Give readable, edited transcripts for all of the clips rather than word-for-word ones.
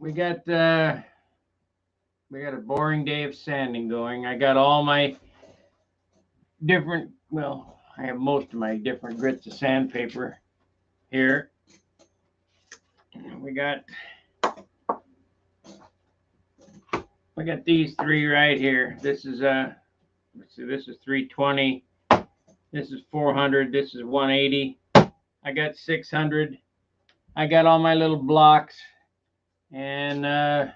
we got a boring day of sanding going. I got all my different, well, I have most of my different grits of sandpaper here. We got these three right here. This is let's see, this is 320. This is 400. This is 180. I got 600. I got all my little blocks and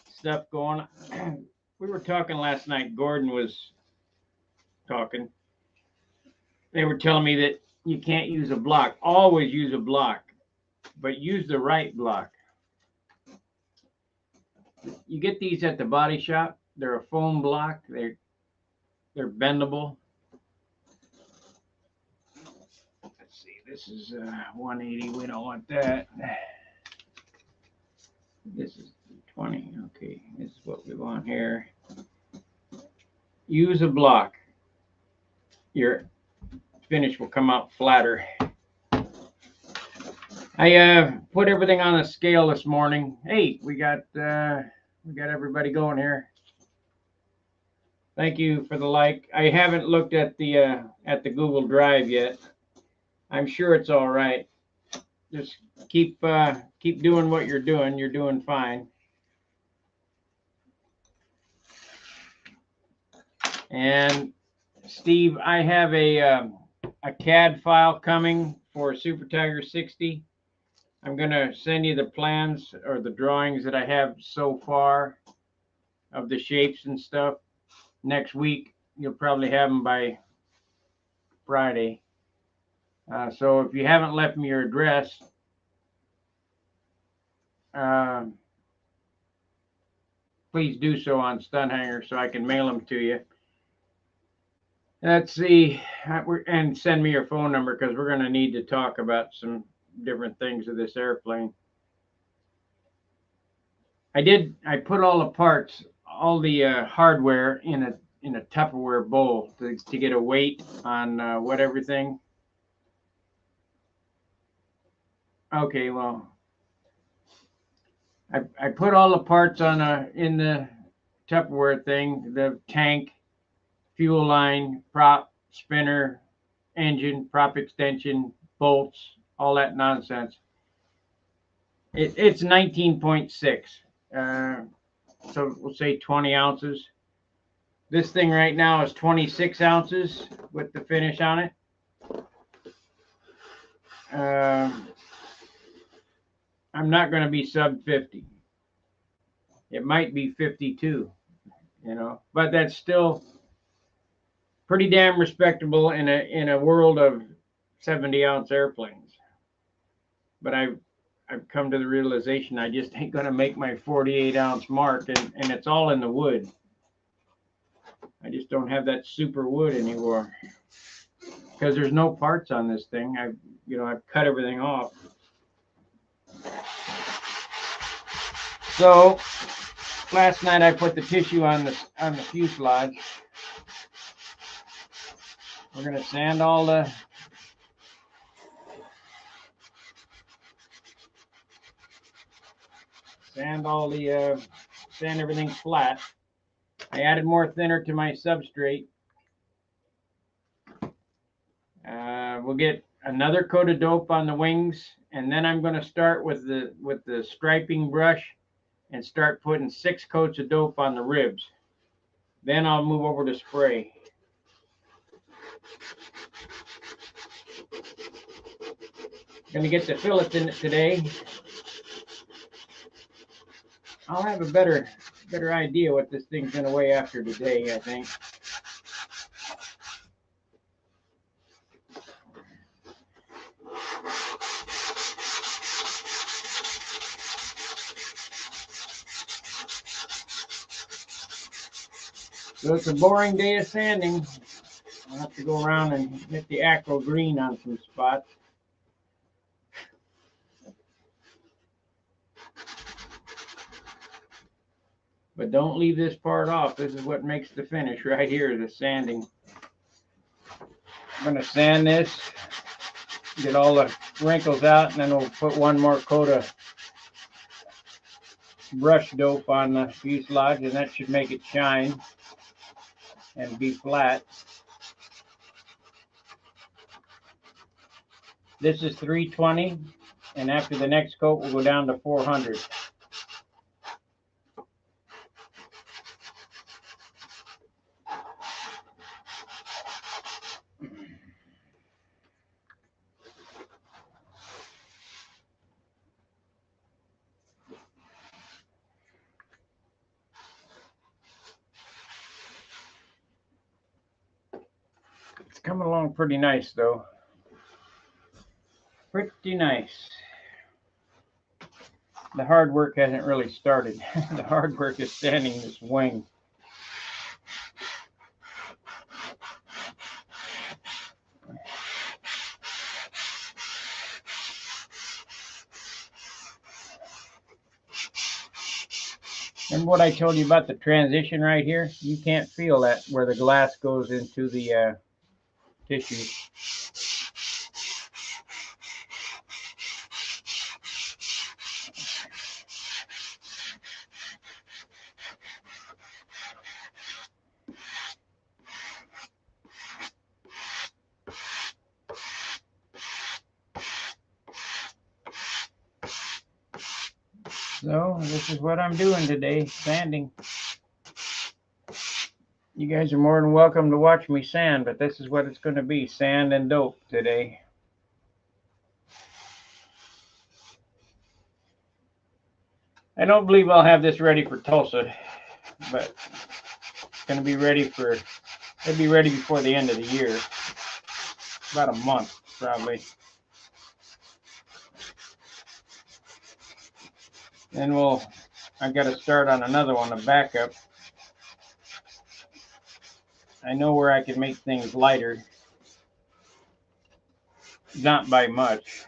stuff going. We were talking last night. Gordon was talking. They were telling me that you can't use a block. Always use a block, but use the right block. You get these at the body shop. They're a foam block. They're bendable. Let's see. This is 180. We don't want that. This is 20. Okay, this is what we want here. Use a block. Your finish will come out flatter. I put everything on a scale this morning. Hey, we got everybody going here. Thank you for the like. I haven't looked at the Google Drive yet. I'm sure it's all right. Just keep doing what you're doing. You're doing fine. And Steve, I have a CAD file coming for Super Tiger 60. I'm going to send you the plans or the drawings that I have so far of the shapes and stuff. Next week, you'll probably have them by Friday. So if you haven't left me your address, please do so on Stunhanger so I can mail them to you. Let's see, and send me your phone number because we're going to need to talk about some different things of this airplane. I put all the parts, all the hardware in a Tupperware bowl to get a weight on what everything. Okay, well, I put all the parts on in the Tupperware thing, the tank, fuel line, prop, spinner, engine, prop extension, bolts, all that nonsense. It's 19.6, so we'll say 20 ounces. This thing right now is 26 ounces with the finish on it. I'm not going to be sub 50. It might be 52, but that's still pretty damn respectable in a world of 70-ounce airplanes. But I've come to the realization I just ain't going to make my 48-ounce mark, and it's all in the wood. I just don't have that super wood anymore because there's no parts on this thing. I've cut everything off. So last night I put the tissue on the fuselage. We're going to sand all the sand everything flat. I added more thinner to my substrate. We'll get another coat of dope on the wings, and then I'm going to start with the striping brush and start putting 6 coats of dope on the ribs. Then I'll move over to spray. Going to get the fillet in it today. I'll have a better idea what this thing's going to weigh after today, I think. So it's a boring day of sanding. I'll have to go around and hit the acro green on some spots. But don't leave this part off. This is what makes the finish right here, the sanding. I'm going to sand this, get all the wrinkles out, and then we'll put one more coat of brush dope on the fuselage, and that should make it shine and be flat. This is 320, and after the next coat, we'll go down to 400. It's coming along pretty nice, though. Pretty nice. The hard work hasn't really started. The hard work is sanding this wing. Remember what I told you about the transition right here? You can't feel that where the glass goes into the tissue. So this is what I'm doing today, sanding. You guys are more than welcome to watch me sand, but this is what it's going to be, sand and dope today. I don't believe I'll have this ready for Tulsa, but it's going to be ready for, it'll be ready before the end of the year. About a month, probably. Then I've got to start on another one, a backup. I know where I can make things lighter. Not by much.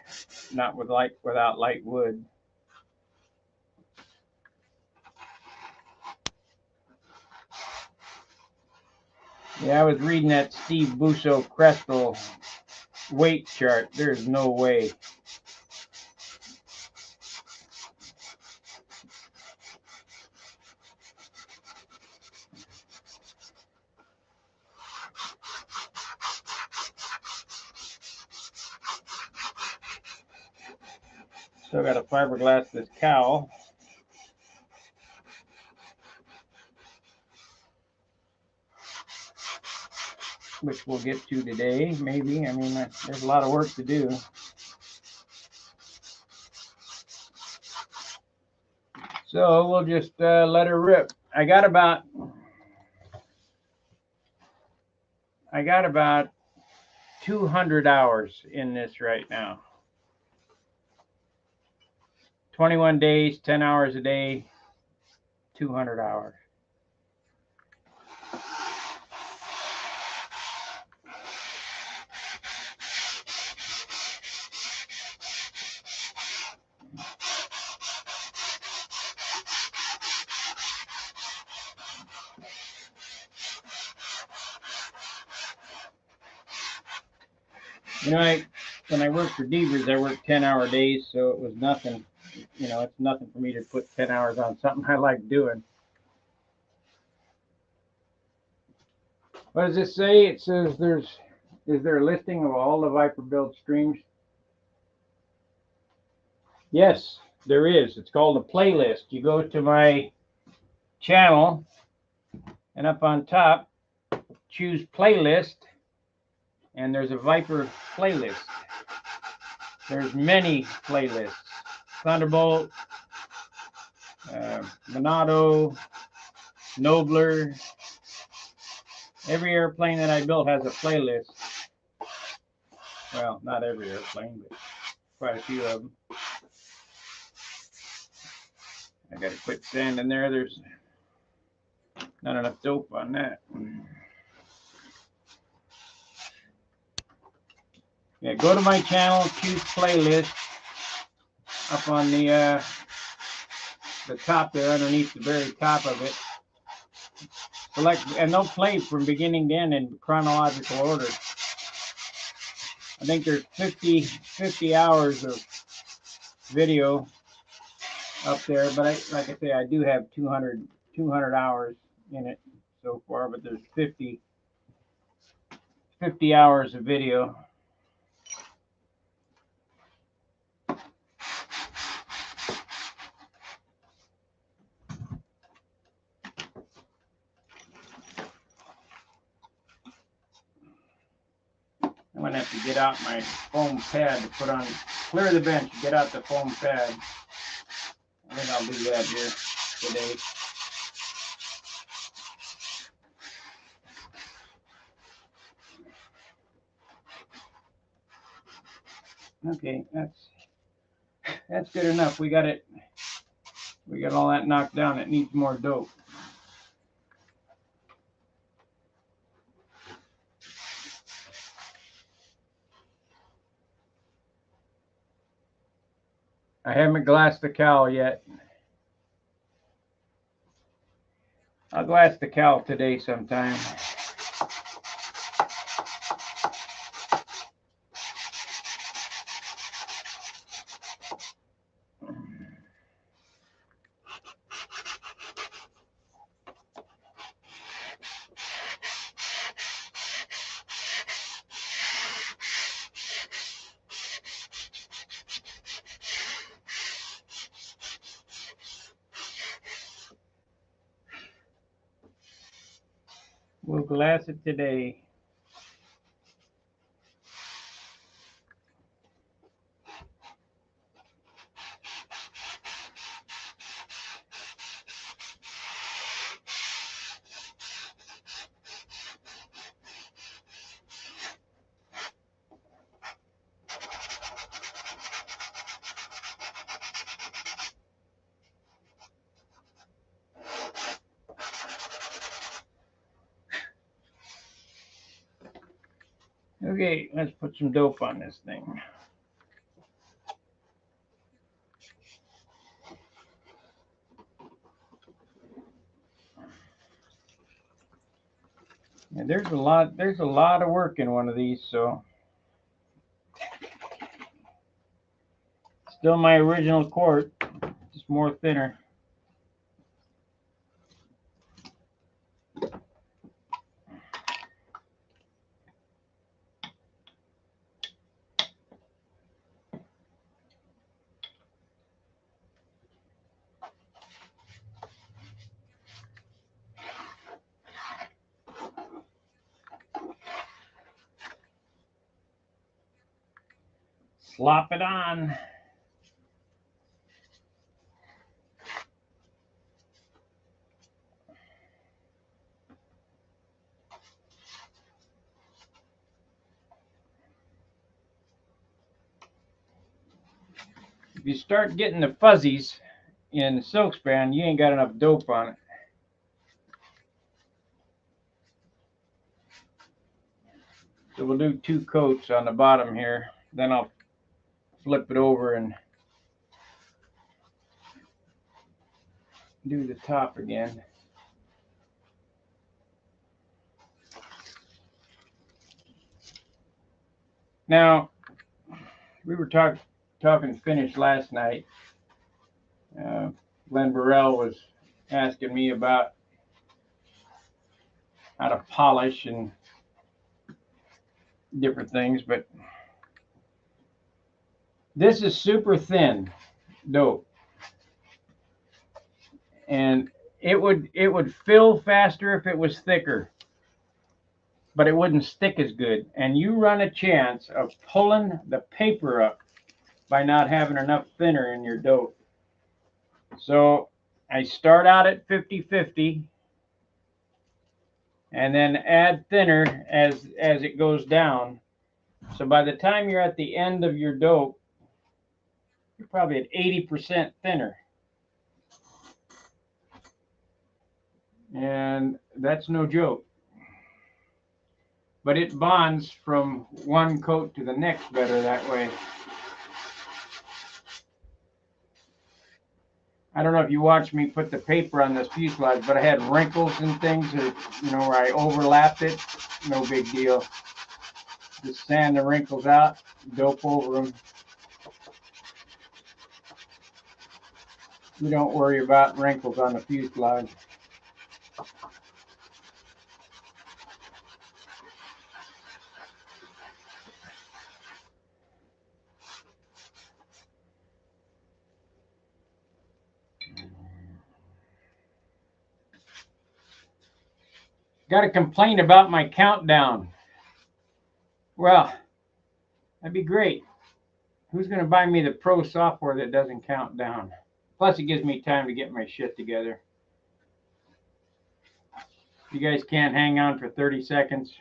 Not without light wood. Yeah, I was reading that Steve Busso Crestal weight chart. There's no way. Still got a fiberglass this cowl. Which we'll get to today, maybe. I mean, there's a lot of work to do. So we'll just let her rip. I got about 200 hours in this right now. 21 days, 10 hours a day, 200 hours. You know, when I worked for Devers, I worked 10-hour days, so it was nothing. You know, it's nothing for me to put 10 hours on something I like doing. What does this say? It says is there a listing of all the VIPER build streams? Yes, there is. It's called a playlist. You go to my channel, and up on top, choose playlist, and there's a VIPER playlist. There's many playlists. Thunderbolt, Monado, Nobler. Every airplane that I built has a playlist. Well, not every airplane, but quite a few of them. I got to quit sanding there. There's not enough dope on that. Yeah, go to my channel, choose playlist. Up on the top there, underneath the very top of it. Select, and they'll play from beginning to end in chronological order. I think there's 50 hours of video, up there, but like I say, I do have 200 hours in it so far, but there's 50 hours of video. I'm gonna have to get out my foam pad to put on, clear the bench, get out the foam pad. I think I'll do that here today. Okay, that's good enough. We got it. We got all that knocked down. It needs more dope. I haven't glassed the cowl yet. I'll glass the cowl today sometime. We'll glass it today. Okay, let's put some dope on this thing. And there's a lot of work in one of these, so still my original quart, just more thinner. Slop it on. If you start getting the fuzzies in the silk span, you ain't got enough dope on it. So we'll do 2 coats on the bottom here. Then I'll flip it over and do the top again. Now, we were talking finish last night. Glenn Burrell was asking me about how to polish and different things, but this is super thin dope, and it would fill faster if it was thicker, but it wouldn't stick as good, and you run a chance of pulling the paper up by not having enough thinner in your dope. So I start out at 50-50 and then add thinner as it goes down. So by the time you're at the end of your dope, you're probably at 80% thinner. And that's no joke. But it bonds from one coat to the next better that way. I don't know if you watched me put the paper on this fuselage, but I had wrinkles and things that, where I overlapped it. No big deal. Just sand the wrinkles out, dope over them. We don't worry about wrinkles on the fuselage. Got to complain about my countdown. Well, that'd be great. Who's going to buy me the pro software that doesn't count down? Plus, it gives me time to get my shit together. You guys can't hang on for 30 seconds.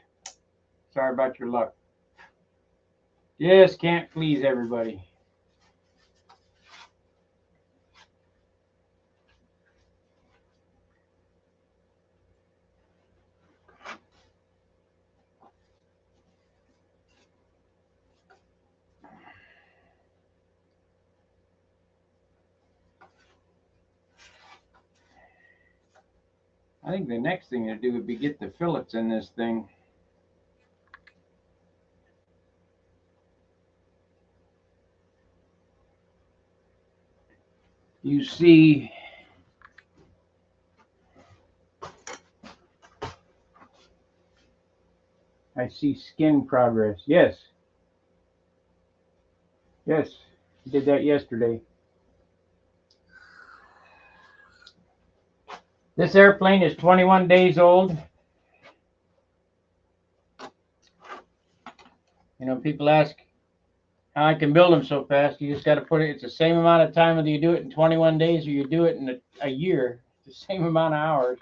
Sorry about your luck. Just can't please everybody. I think the next thing to do would be get the fillets in this thing. You see, I see skin progress. Yes. Yes, I did that yesterday. This airplane is 21 days old. You know, people ask how I can build them so fast. You just got to put it, it's the same amount of time whether you do it in 21 days or you do it in a year. It's the same amount of hours.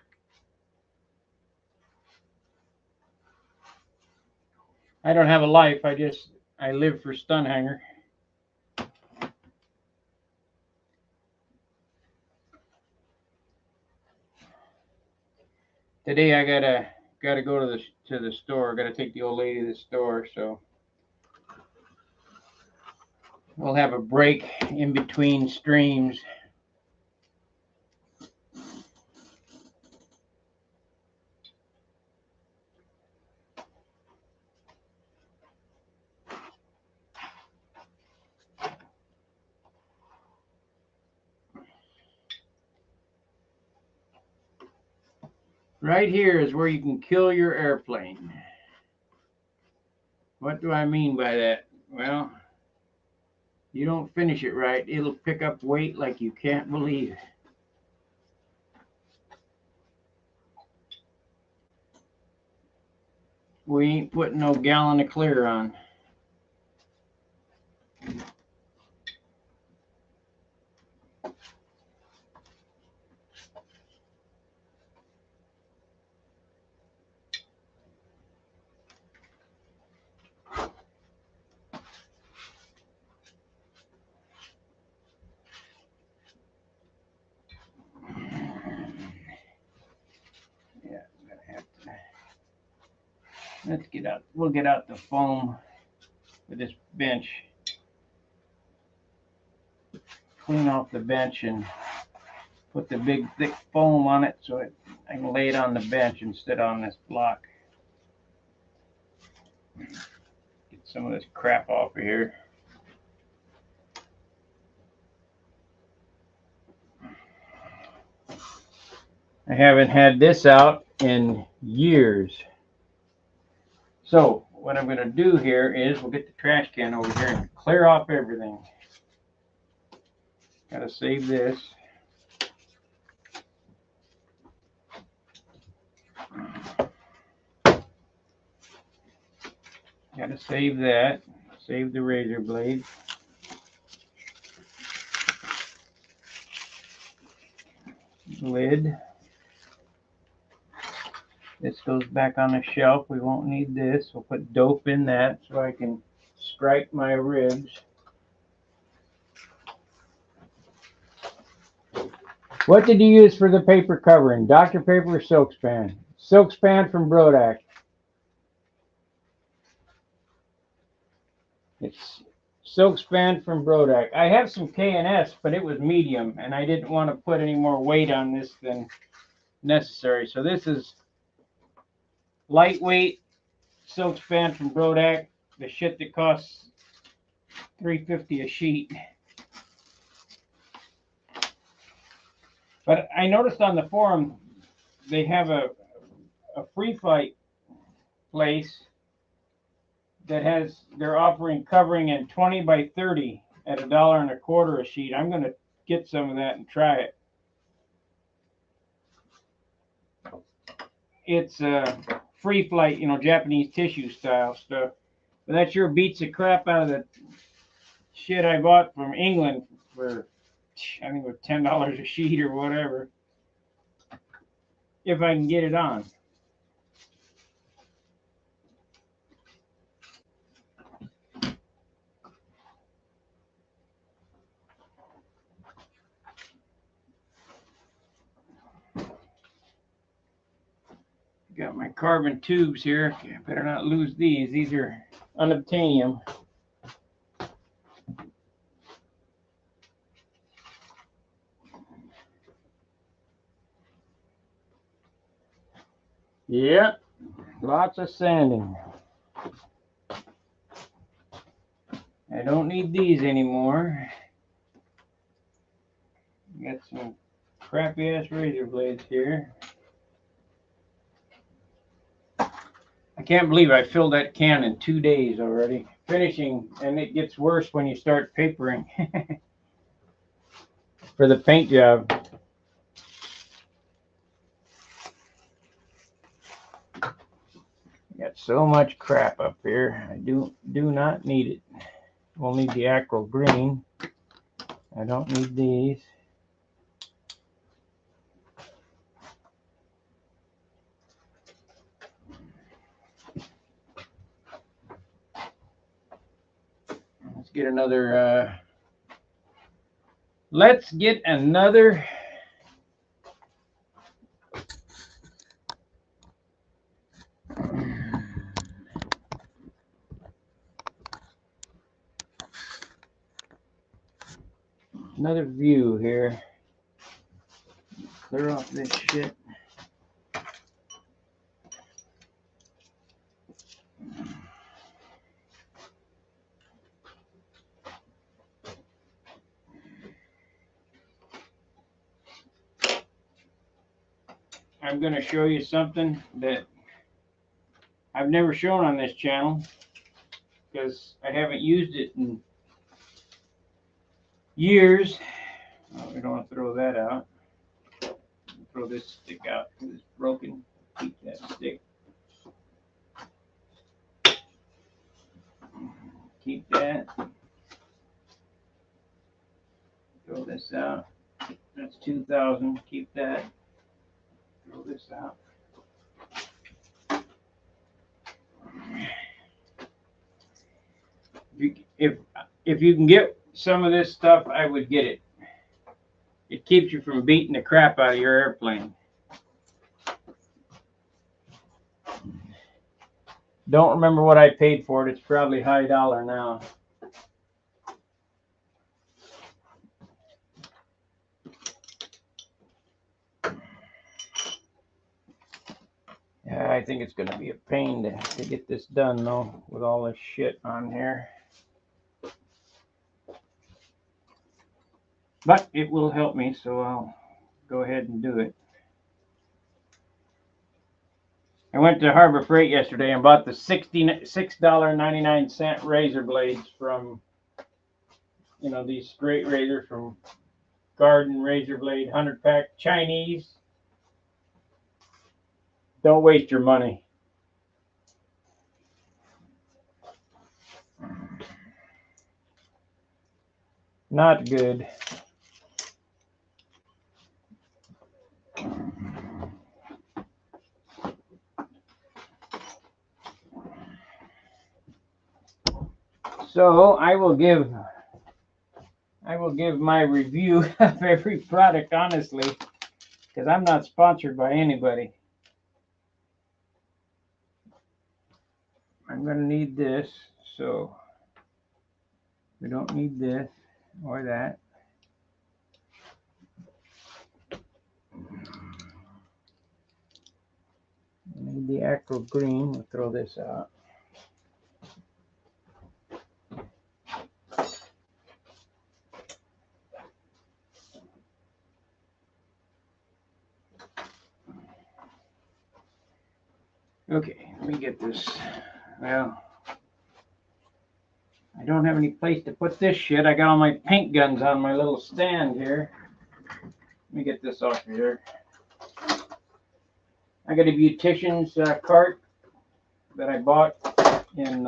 I don't have a life. I live for stun hanger. Today I gotta go to the store. Gotta take the old lady to the store, so we'll have a break in between streams. Right here is where you can kill your airplane. What do I mean by that? Well, you don't finish it right, it'll pick up weight like you can't believe. We ain't putting no gallon of clear on. Let's get out. We'll get out the foam for this bench. Clean off the bench and put the big thick foam on it so I can lay it on the bench instead on this block. Get some of this crap off of here. I haven't had this out in years. So what I'm going to do here is we'll get the trash can over here and clear off everything. Got to save this. Got to save that. Save the razor blade. Lid. This goes back on the shelf. We won't need this. We'll put dope in that so I can strike my ribs. What did you use for the paper covering? Dr. Paper or silk span? Silk span from Brodak. It's silk span from Brodak. I have some K&S, but it was medium, and I didn't want to put any more weight on this than necessary. So this is lightweight silk span from Brodak, the shit that costs $3.50 a sheet. But I noticed on the forum they have a free flight place that they're offering covering in 20 by 30 at $1.25 a sheet. I'm going to get some of that and try it. It's free flight, Japanese tissue style stuff. But that sure beats the crap out of the shit I bought from England for, I think it was $10 a sheet or whatever, if I can get it on. Got my carbon tubes here. Okay, I better not lose these. These are unobtainium. Yeah, lots of sanding. I don't need these anymore. Got some crappy ass razor blades here. I can't believe I filled that can in 2 days already. Finishing, and it gets worse when you start papering for the paint job. Got so much crap up here. I do not need it. We'll need the acrylic green. I don't need these. Let's get another. Let's get another. Another view here. Clear off this shit. I'm going to show you something that I've never shown on this channel because I haven't used it in years. Oh, we don't want to throw that out. Throw this stick out because it's broken. Keep that stick. Keep that. Throw this out. That's 2,000. Keep that. Throw this out. If you can get some of this stuff, I would get it. It keeps you from beating the crap out of your airplane. Don't remember what I paid for it. It's probably high dollar now. Yeah, I think it's going to be a pain to get this done, though, with all this shit on here. But it will help me, so I'll go ahead and do it. I went to Harbor Freight yesterday and bought the $6.99 razor blades from, these straight razors from Garden Razor Blade 100-pack Chinese. Don't waste your money. Not good. So I will give my review of every product honestly, because I'm not sponsored by anybody. I'm going to need this, so we don't need this or that. I need the acrylic green. We'll throw this out. Okay, let me get this. Well, I don't have any place to put this shit. I got all my paint guns on my little stand here. Let me get this off here. I got a beautician's cart that I bought in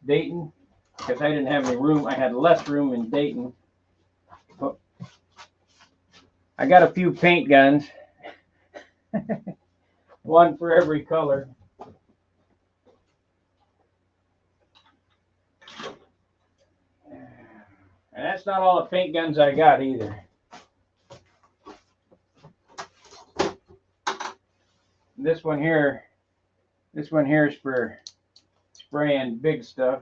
Dayton because I didn't have any room. I had less room in Dayton. I got a few paint guns, one for every color. And that's not all the paint guns I got either. This one here is for spraying big stuff.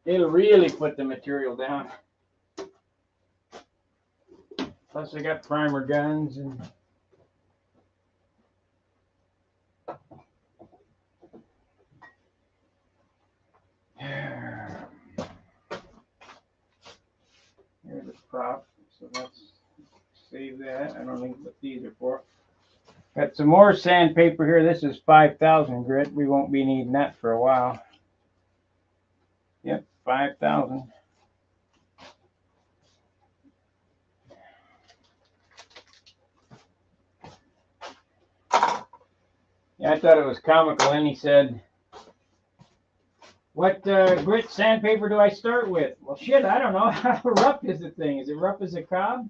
It'll really put the material down. Plus I got primer guns and here's a prop, so let's save that. I don't think what these are for. Got some more sandpaper here. This is 5,000 grit. We won't be needing that for a while. Yep, 5,000. Yeah, I thought it was comical, and he said, what grit sandpaper do I start with? Well, shit, I don't know. How rough is the thing? Is it rough as a cob?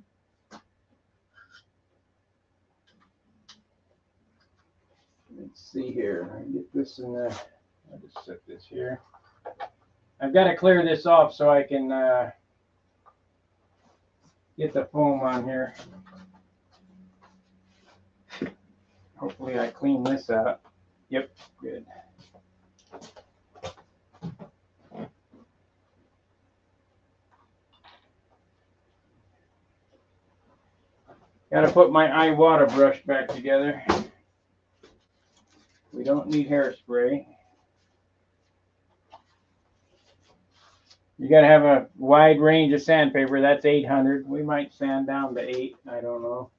Let's see here. I get this in there. I'll just set this here. I've got to clear this off so I can get the foam on here. Hopefully I clean this out. Yep, good. Got to put my eye water brush back together. We don't need hairspray. You got to have a wide range of sandpaper. That's 800. We might sand down to 8. I don't know.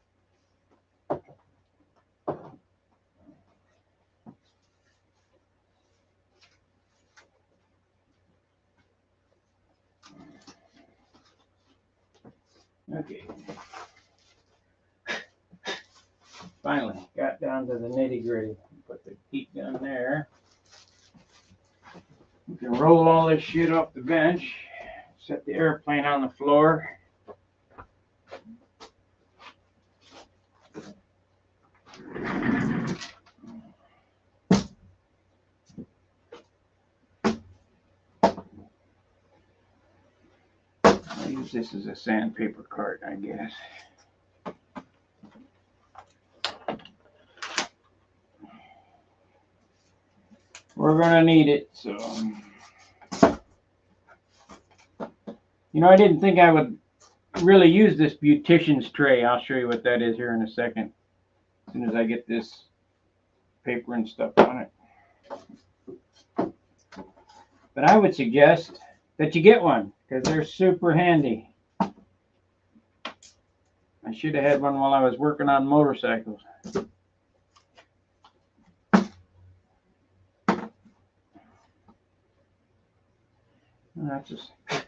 Okay. Finally got down to the nitty gritty. Put the heat gun there. We can roll all this shit off the bench. Set the airplane on the floor. I'll use this as a sandpaper cart, I guess. We're gonna need it, so. You know, I didn't think I would really use this beautician's tray. I'll show you what that is here in a second, as soon as I get this paper and stuff on it. But I would suggest that you get one, because they're super handy. I should have had one while I was working on motorcycles. That's a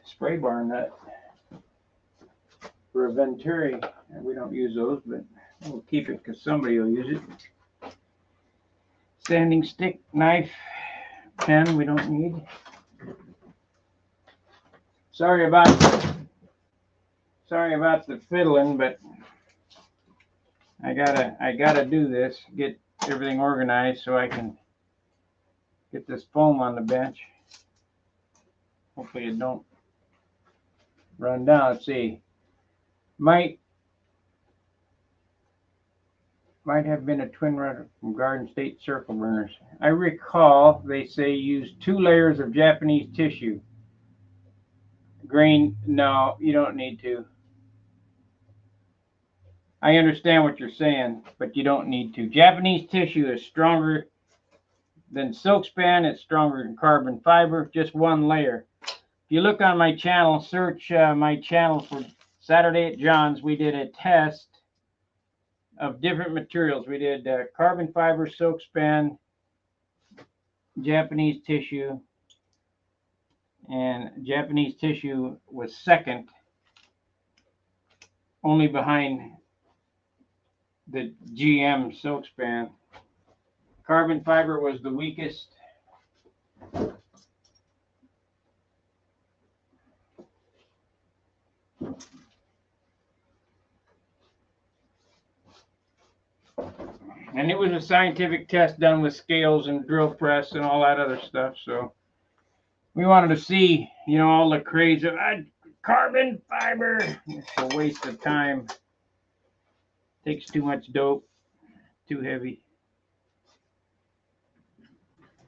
spray bar nut for a Venturi. We don't use those, but we'll keep it because somebody will use it. Sanding stick, knife, pen we don't need. Sorry about the fiddling, but I gotta do this, get everything organized so I can get this foam on the bench. Hopefully it don't run down. Let's see. Might have been a twin rudder from Garden State Circle Burners. I recall they say use 2 layers of Japanese tissue. Grain, no, you don't need to. I understand what you're saying, but you don't need to. Japanese tissue is stronger than silk span. It's stronger than carbon fiber. Just 1 layer. If you look on my channel, search my channel for Saturday at John's. We did a test of different materials. We did carbon fiber, silk span, Japanese tissue, and Japanese tissue was second, only behind the GM silk span. Carbon fiber was the weakest. And it was a scientific test done with scales and drill press and all that other stuff. So we wanted to see, you know, all the craze of carbon fiber. It's a waste of time. Takes too much dope. Too heavy.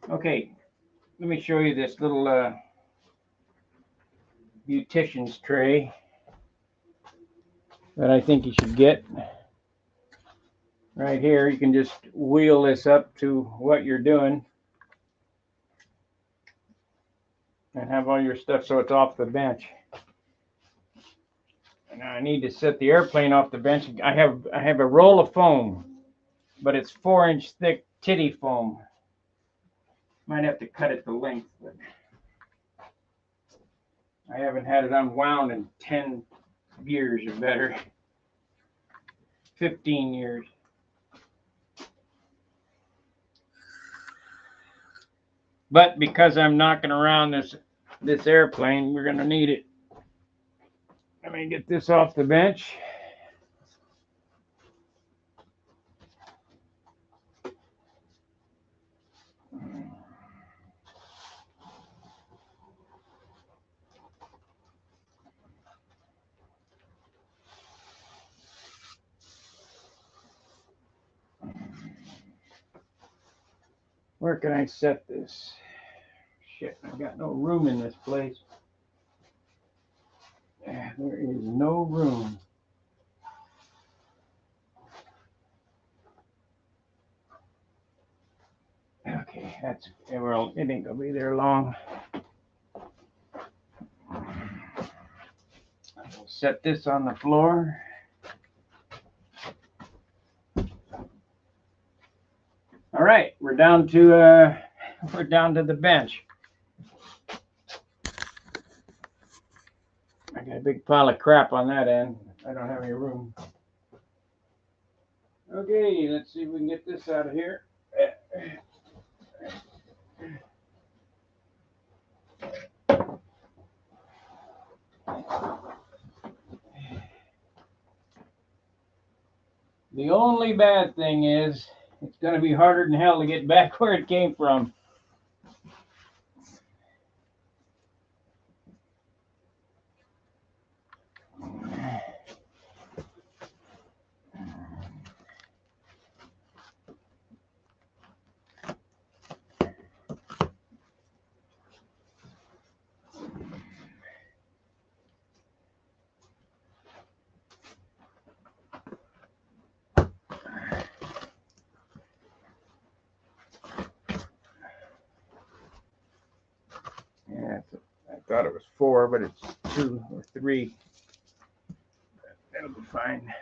Okay, let me show you this little beautician's tray that I think you should get. Right here, you can just wheel this up to what you're doing and have all your stuff so it's off the bench. And I need to set the airplane off the bench. I have a roll of foam, but it's 4-inch thick titty foam. Might have to cut it to length, but I haven't had it unwound in 10 years or better. 15 years. But because I'm knocking around this airplane, we're going to need it. Let me get this off the bench. Where can I set this? Shit, I've got no room in this place. There is no room. Okay, well, it ain't gonna be there long. I'll set this on the floor. All right, we're down to the bench. I got a big pile of crap on that end. I don't have any room. Okay, let's see if we can get this out of here. The only bad thing is it's going to be harder than hell to get back where it came from. Yeah, I thought it was 4, but it's 2 or 3. That'll be fine.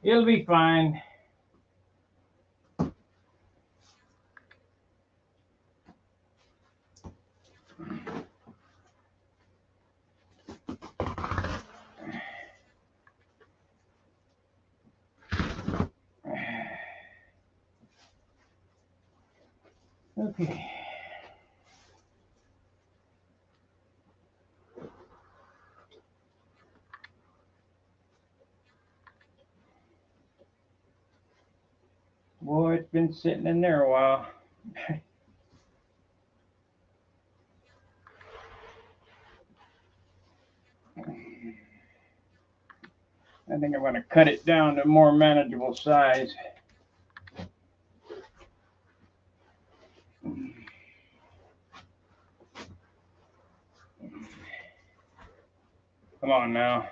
It'll be fine. Okay. Boy, it's been sitting in there a while. I think I'm going to cut it down to a more manageable size. Come on now.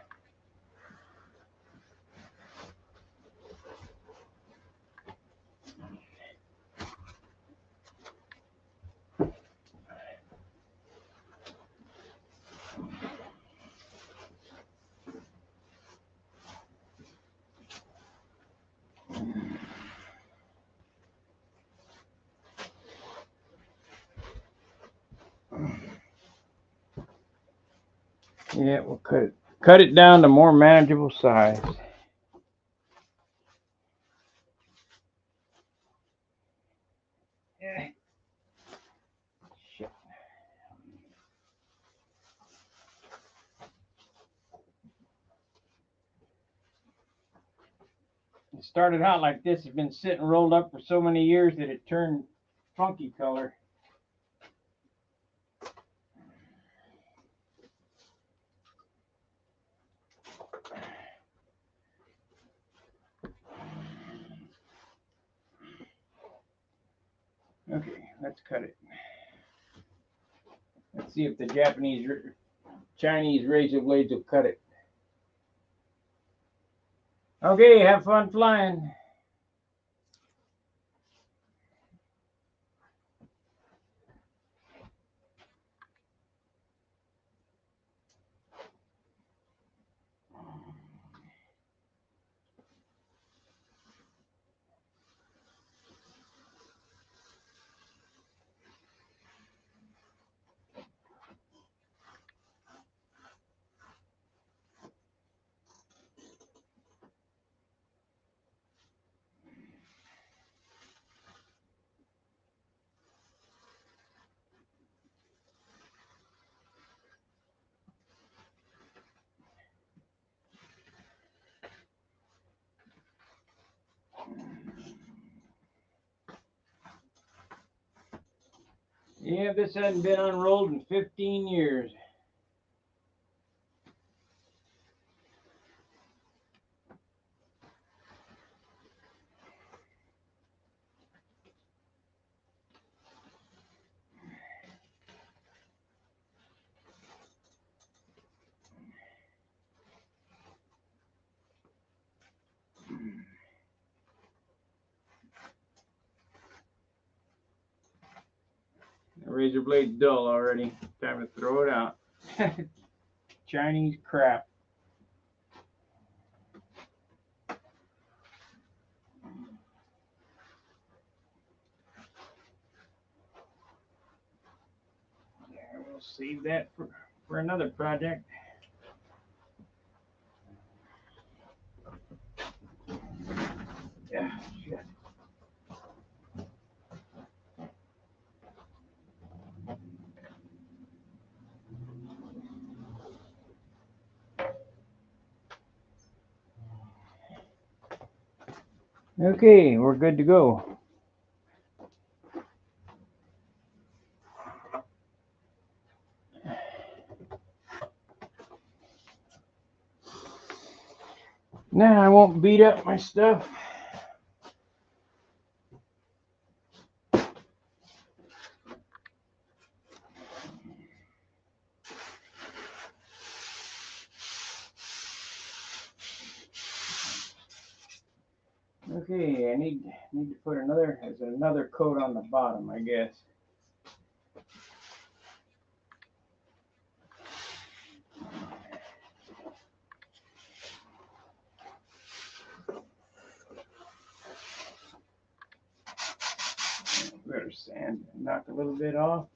Yeah, we'll cut it down to more manageable size. Yeah. Shit. It started out like this. It's been sitting rolled up for so many years that it turned funky color. Okay, let's cut it. Let's see if the Chinese razor blades will cut it. Okay, have fun flying. Yeah, this hasn't been unrolled in 15 years. The razor blade's dull already. Time to throw it out. Chinese crap. Yeah, we'll save that for another project. Yeah, shit. Okay, we're good to go. Now I won't beat up my stuff. Okay, I need to put another coat on the bottom, I guess. Better sand and knock a little bit off.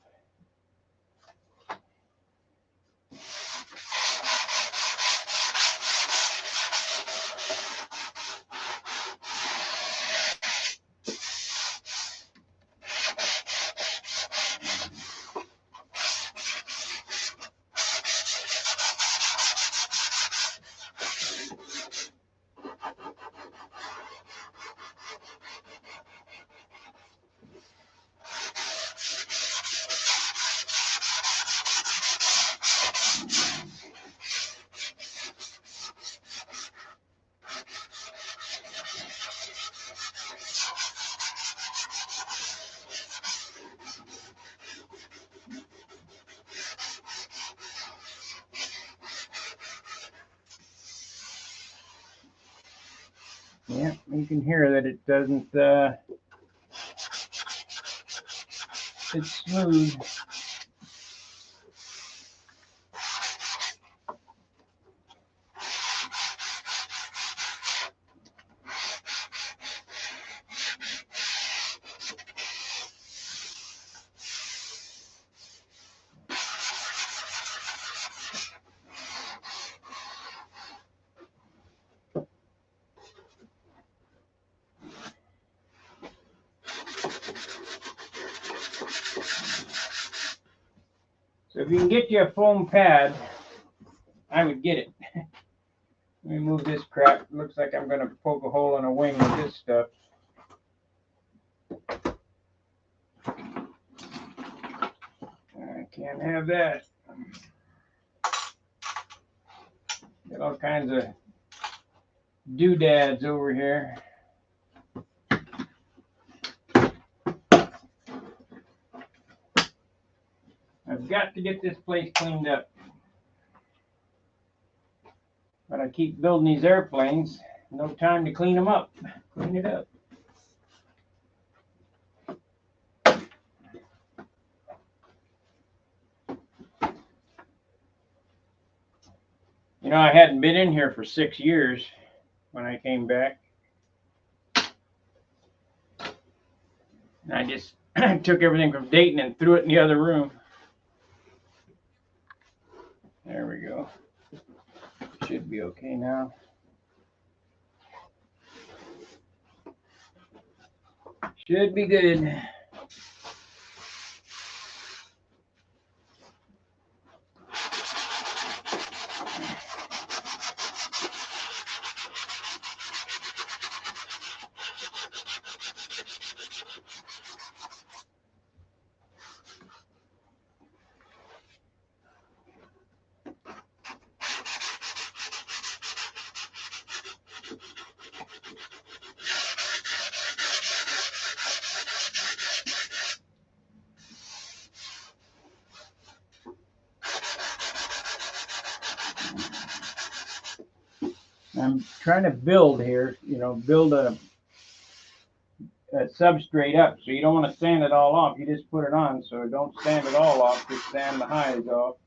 Yeah, you can hear that it doesn't, it's smooth. So if you can get you a foam pad, I would get it. Let me move this crap. Looks like I'm going to poke a hole in a wing with this stuff. I can't have that. Got all kinds of doodads over here. I've got to get this place cleaned up. But I keep building these airplanes. No time to clean them up. Clean it up. You know, I hadn't been in here for 6 years when I came back. And I just took everything from Dayton and threw it in the other room. There we go. Should be okay now. Should be good. I'm trying to build here, build a substrate up. So you don't want to sand it all off. You just put it on. So don't sand it all off. Just sand the highs off.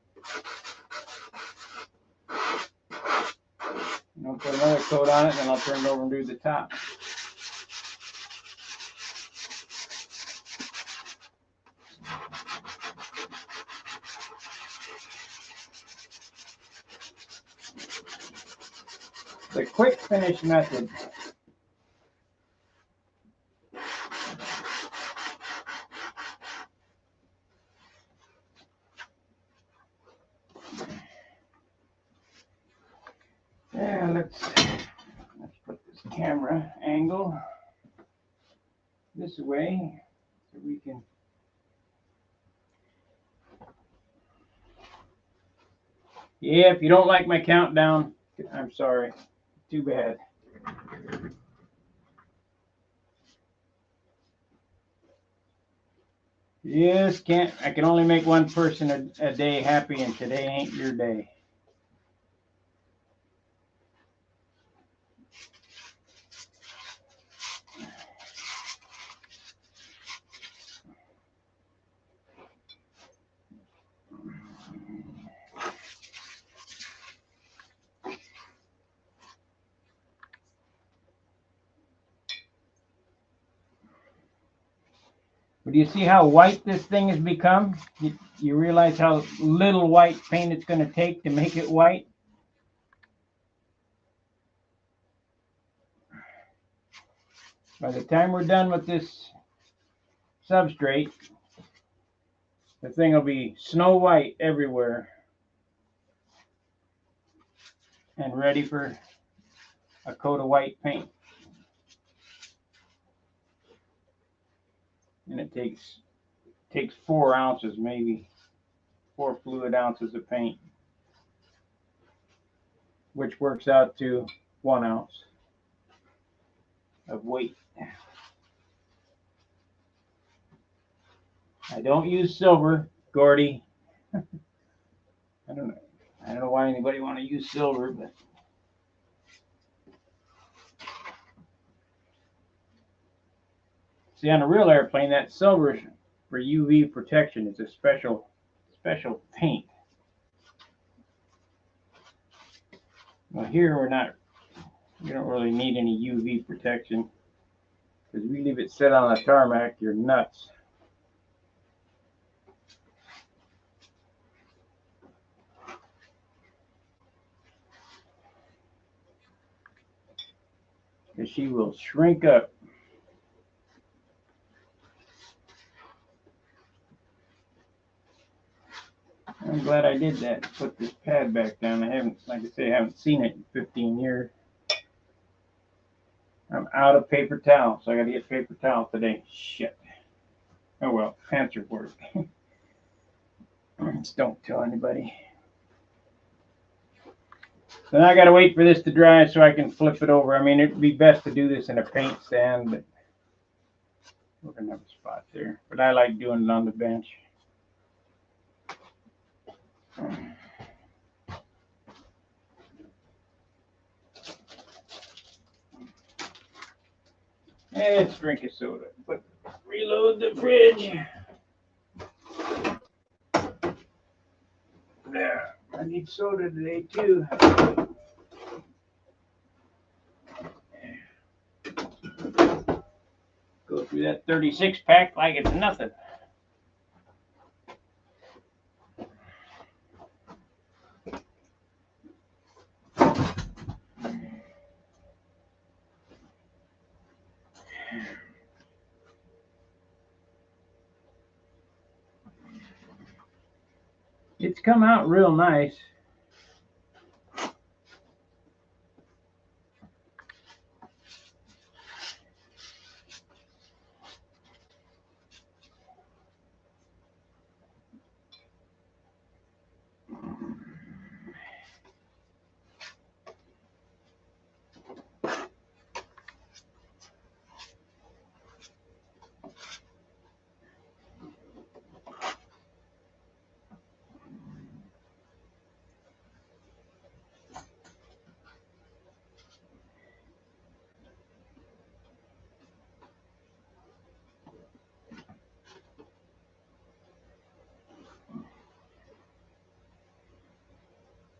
Put another coat on it, and I'll turn it over and do the top. The quick finish method. Yeah, let's put this camera angle this way so we can. Yeah, if you don't like my countdown, I'm sorry. Too bad. Yes, I can only make one person a day happy, and today ain't your day. But do you see how white this thing has become? You realize how little white paint it's going to take to make it white? By the time we're done with this substrate, the thing will be snow white everywhere and ready for a coat of white paint. And it takes 4 ounces, maybe 4 fluid ounces of paint, which works out to 1 ounce of weight. I don't use silver, Gordy. I don't know why anybody want to use silver, but see, on a real airplane, that silver for UV protection is a special paint. Well, here we don't really need any UV protection because we leave it set on a tarmac, you're nuts. Because she will shrink up. I'm glad I did that. Put this pad back down. I haven't, like I say, I haven't seen it in 15 years. I'm out of paper towel, so I got to get paper towel today. Shit. Oh well, pants are work. Just don't tell anybody. Then I got to wait for this to dry so I can flip it over. I mean, it'd be best to do this in a paint stand, but we're gonna have a spot there. But I like doing it on the bench. Let's drink a soda. But reload the fridge. There. I need soda today too. Go through that 36 pack like it's nothing. It's come out real nice.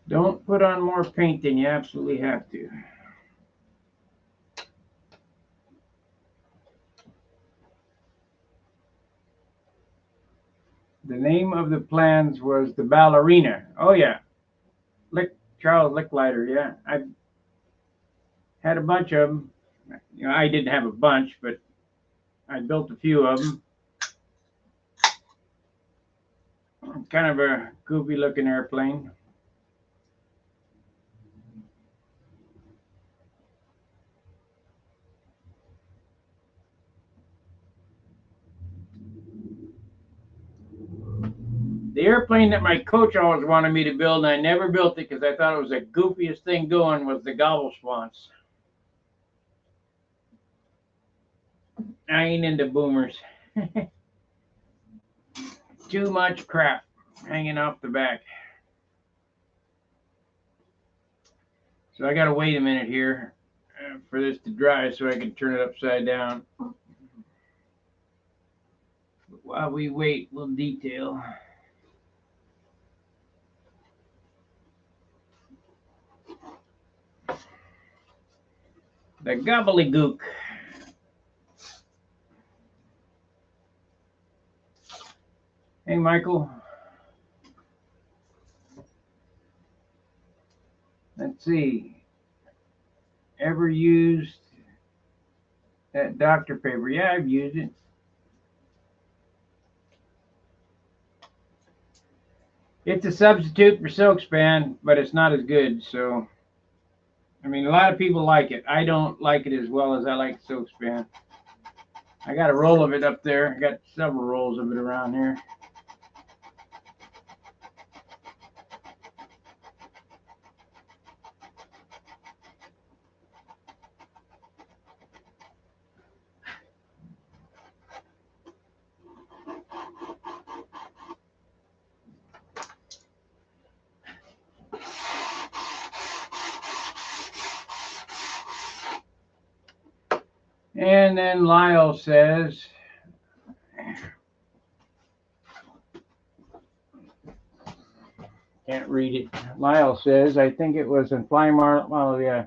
Don't put on more paint than you absolutely have to. The name of the plans was the Ballerina. Oh yeah, Charles Licklider. Yeah, I had a bunch of them. You know, I didn't have a bunch, but I built a few of them. Kind of a goofy looking airplane. The airplane that my coach always wanted me to build, and I never built it because I thought it was the goofiest thing going, was the gobble swans. I ain't into boomers. Too much crap hanging off the back. So I gotta wait a minute here for this to dry so I can turn it upside down. But while we wait, we'll detail. The gobbledygook. Hey, Michael. Let's see. Ever used that Dr. paper? Yeah, I've used it. It's a substitute for silk span, but it's not as good. So, I mean, a lot of people like it. I don't like it as well as I like silk span. I got a roll of it up there. I got several rolls of it around here. And then Lyle says, can't read it. Lyle says, I think it was in Flymar. Well, yeah.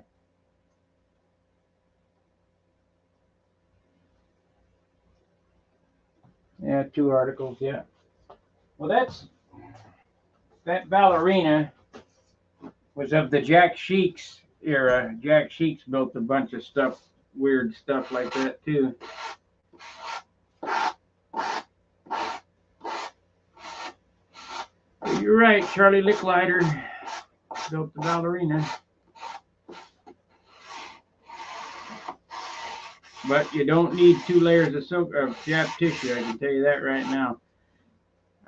Yeah, 2 articles, yeah. Well, that ballerina was of the Jack Sheeks era. Jack Sheeks built a bunch of stuff, weird stuff like that too. You're right, Charlie Licklider built the ballerina. But you don't need 2 layers of Jap tissue. I can tell you that right now.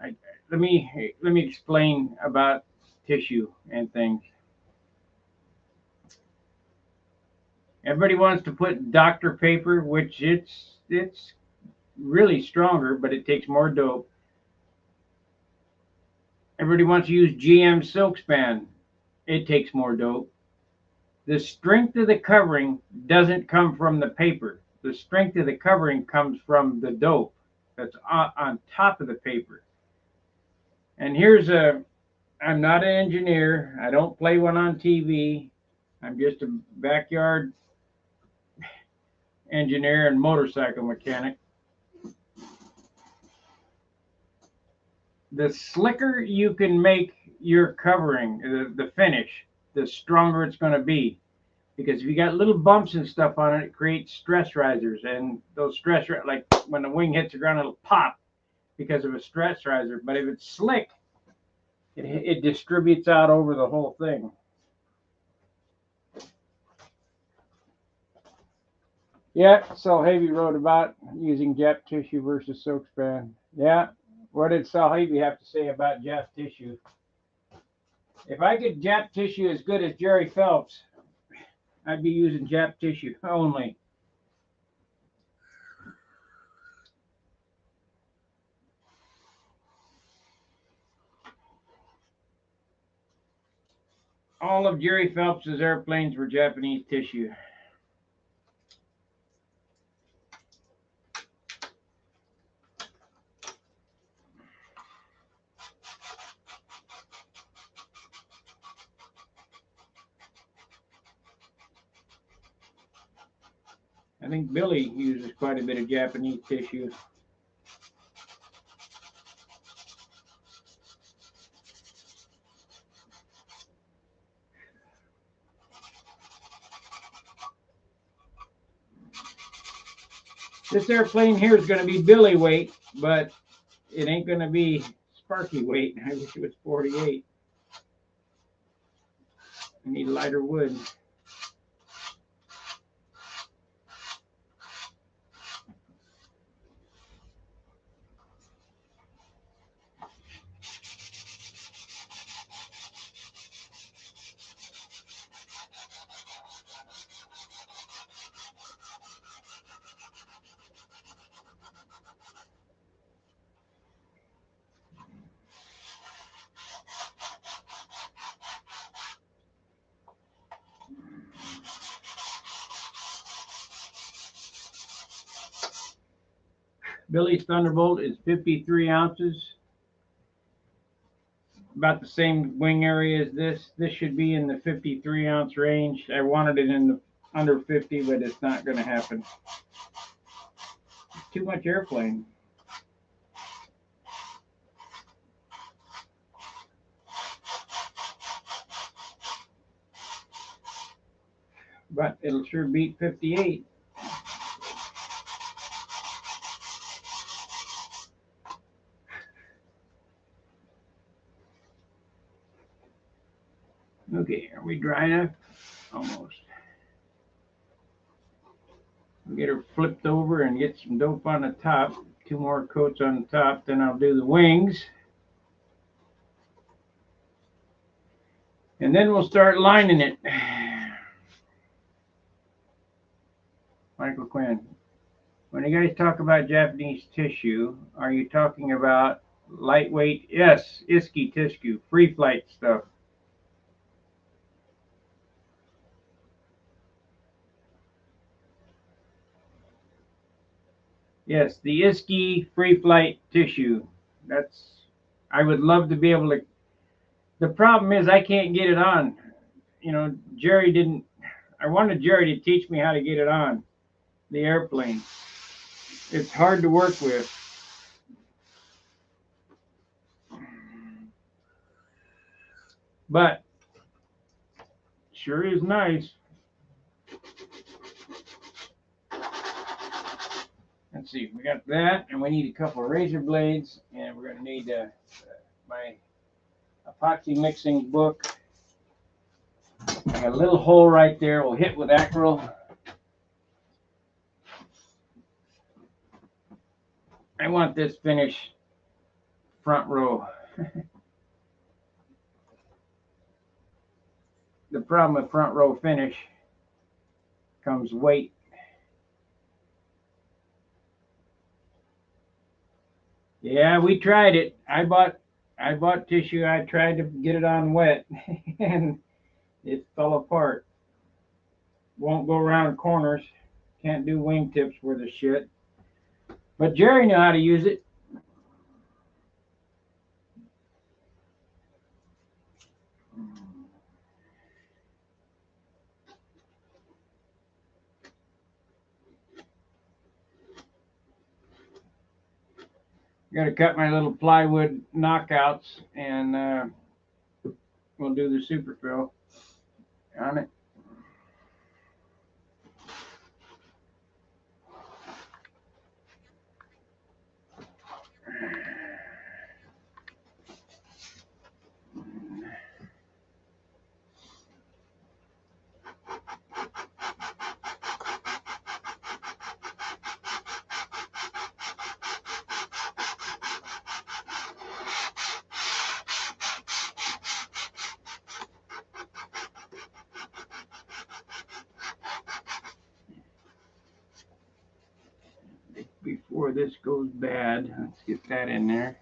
Let me explain about tissue and things. Everybody wants to put Dr. paper, which it's really stronger, but it takes more dope. Everybody wants to use GM silk span. It takes more dope. The strength of the covering doesn't come from the paper. The strength of the covering comes from the dope that's on top of the paper. And I'm not an engineer. I don't play one on TV. I'm just a backyard engineer and motorcycle mechanic. The slicker you can make your covering, the finish, the stronger it's going to be. Because if you got little bumps and stuff on it, it creates stress risers. And those stress, like when the wing hits the ground, it'll pop because of a stress riser. But if it's slick, it distributes out over the whole thing. Yeah, Salhavi wrote about using Jap tissue versus silk span. Yeah, what did Salhavi have to say about Jap tissue? If I could Jap tissue as good as Jerry Phelps, I'd be using Jap tissue only. All of Jerry Phelps's airplanes were Japanese tissue. I think Billy uses quite a bit of Japanese tissue. This airplane here is going to be Billy weight, but it ain't going to be Sparky weight. I wish it was 48. I need lighter wood. Billy's Thunderbolt is 53 ounces. About the same wing area as this. This should be in the 53 ounce range. I wanted it in the under 50, but it's not going to happen. It's too much airplane. But it'll sure beat 58. Okay, are we dry enough? Almost. We'll get her flipped over and get some dope on the top. 2 more coats on the top, then I'll do the wings. And then we'll start lining it. Michael Quinn, when you guys talk about Japanese tissue, are you talking about lightweight? Yes, Iski tissue, free flight stuff. Yes, the Iski free flight tissue. I would love to be able to. The problem is I can't get it on. You know, I wanted Jerry to teach me how to get it on the airplane. It's hard to work with. But sure is nice. Let's see, we got that, and we need a couple of razor blades, and we're going to need my epoxy mixing book. I got a little hole right there. We'll hit with acryl. I want this finish front row. The problem with front row finish comes weight. Yeah, we tried it. I bought tissue. I tried to get it on wet and it fell apart. Won't go around corners. Can't do wingtips worth of shit. But Jerry knew how to use it. Got to cut my little plywood knockouts, and we'll do the super fill on it. Before this goes bad, let's get that in there.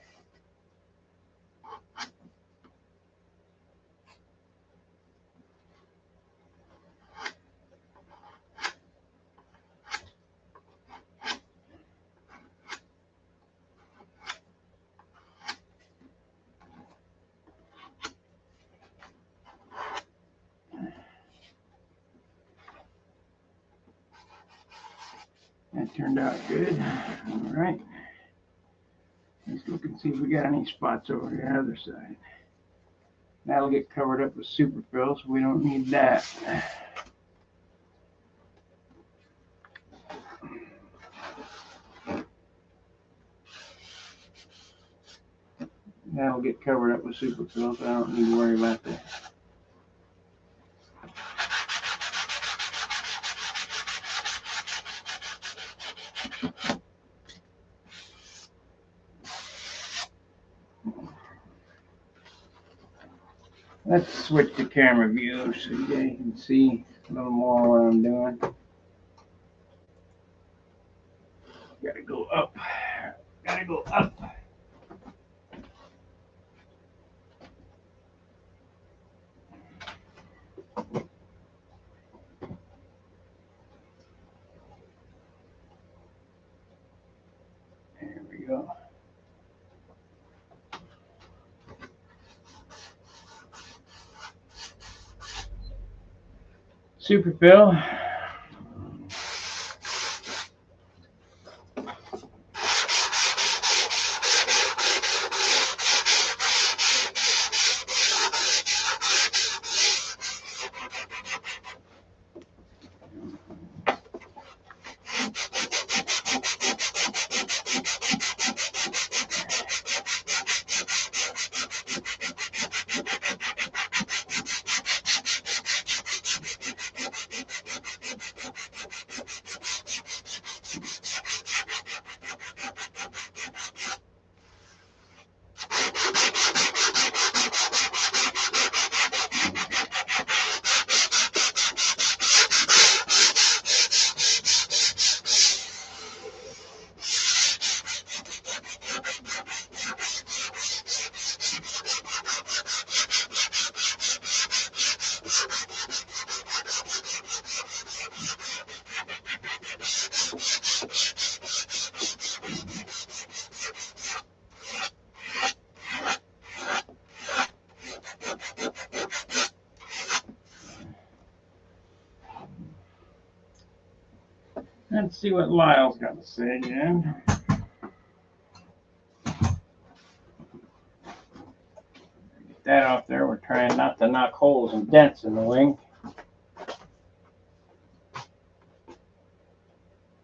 That turned out good. All right. Let's look and see if we got any spots over the other side. That'll get covered up with super fill, so we don't need that. That'll get covered up with super fill, so I don't need to worry about that. Let's switch to camera view so you guys can see a little more what I'm doing. Gotta go up. Gotta go up. There we go. Super fill. Let's see what Lyle's got to say again. Get that off there. We're trying not to knock holes and dents in the wing.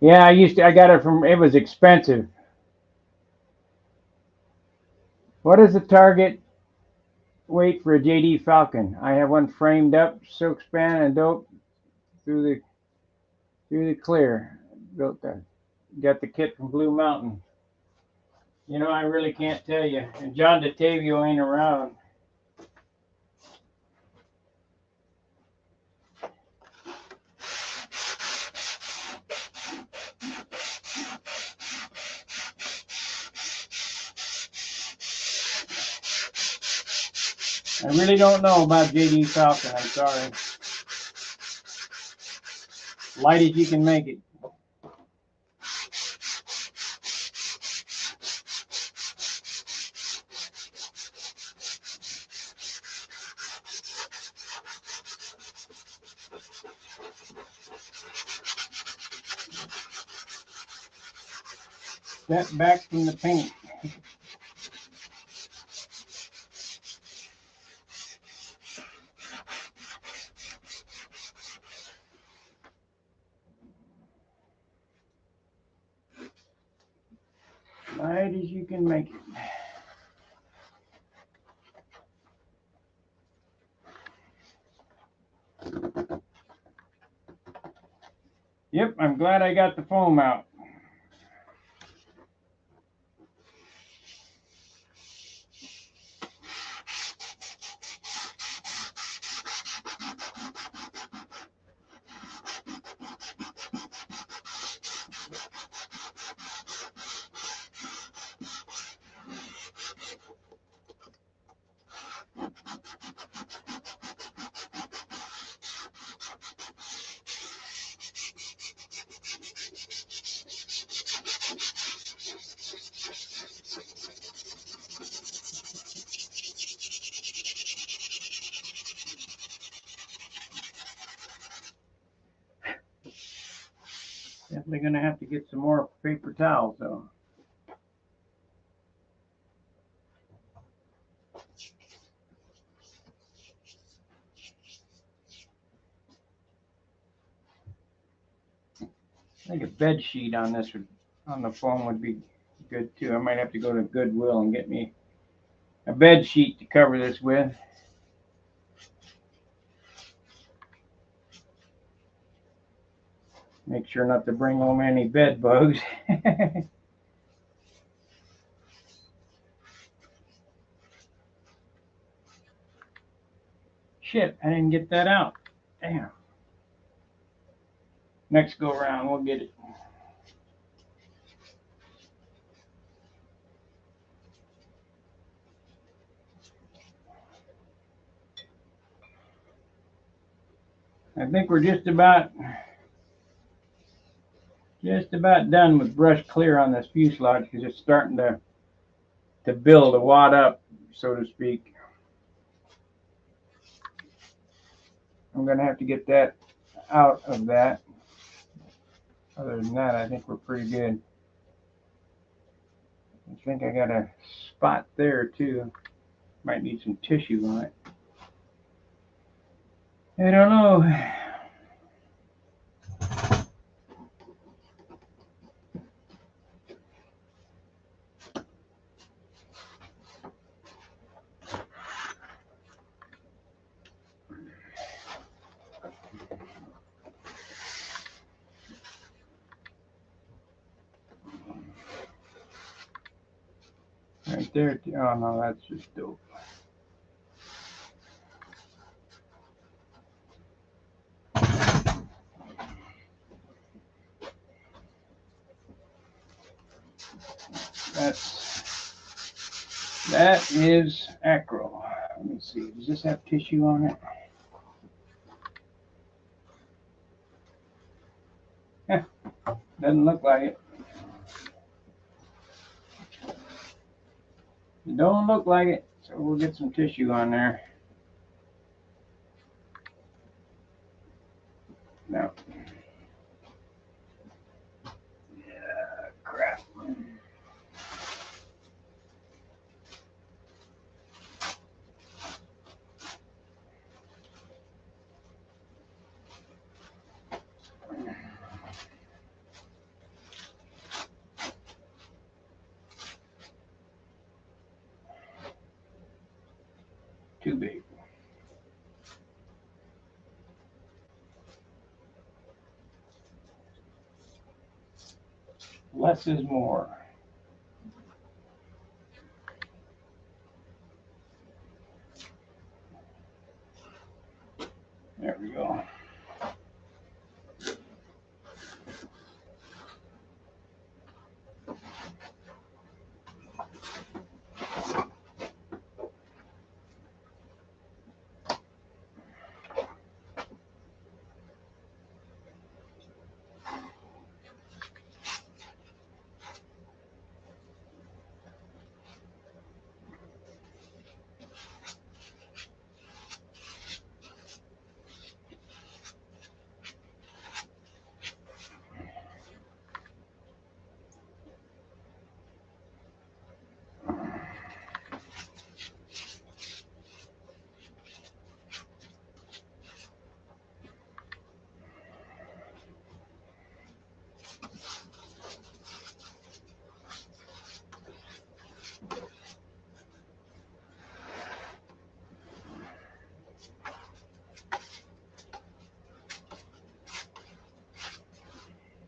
Yeah, I got it from, it was expensive. What is the Target? wait for a JD Falcon. I have one framed up, silk span and dope through the clear. Built that. Got the kit from Blue Mountain. You know, I really can't tell you. And John DeTavio ain't around. I really don't know about JD Falcon. I'm sorry. Light as you can make it. Step back from the paint. Light as you can make it. Yep, I'm glad I got the foam out. Definitely gonna have to get some more paper towels though. I think a bed sheet on this on the foam would be good too. I might have to go to Goodwill and get me a bed sheet to cover this with. Make sure not to bring home any bed bugs. Shit, I didn't get that out. Damn. Next go around, we'll get it. I think we're just about done with brush clear on this fuselage because it's starting to build, a wad up, so to speak. I'm gonna have to get that out of that. Other than that, I think we're pretty good. I think I got a spot there too. Might need some tissue on it. I don't know. Right there. Oh no, that's just dope. That is acro. Let me see. Does this have tissue on it? Doesn't look like it. It don't look like it, so we'll get some tissue on there. No. Yeah, crap. Too big. Less is more. There we go.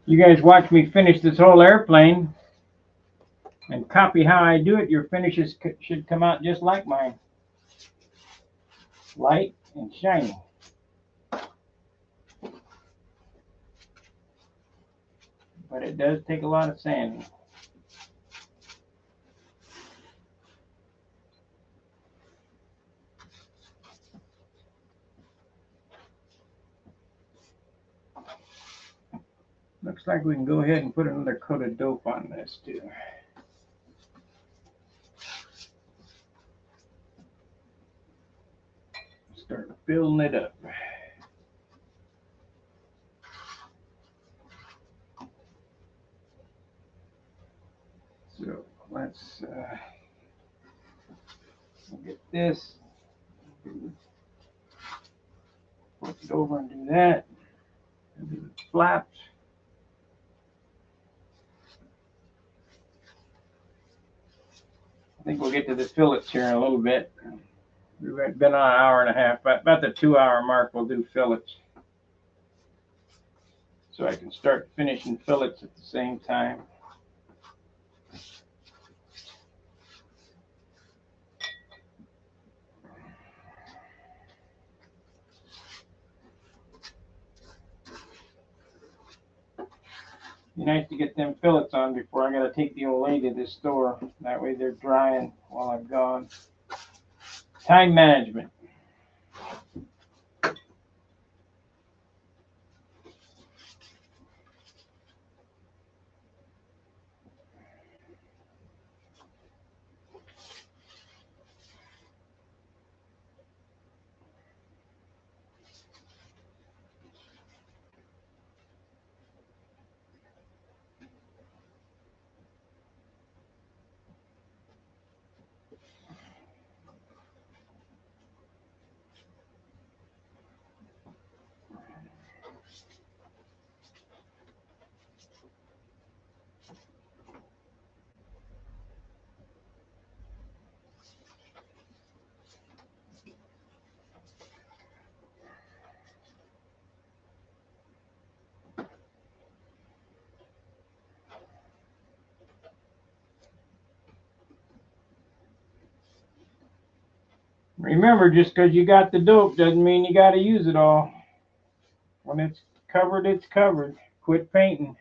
You guys watch me finish this whole airplane and copy how I do it. Your finishes should come out just like mine. Light and shiny. But it does take a lot of sanding. Looks like we can go ahead and put another coat of dope on this too. Start filling it up. So let's get this. Flip it over and do that. And do the flaps. I think we'll get to the fillets here in a little bit. We've been on an hour and a half, but about the 2-hour mark we'll do fillets. So I can start finishing fillets at the same time. Be nice to get them fillets on before I gotta take the old lady to the store. That way they're drying while I'm gone. Time management. Remember, just because you got the dope doesn't mean you got to use it all. When it's covered, it's covered. Quit painting.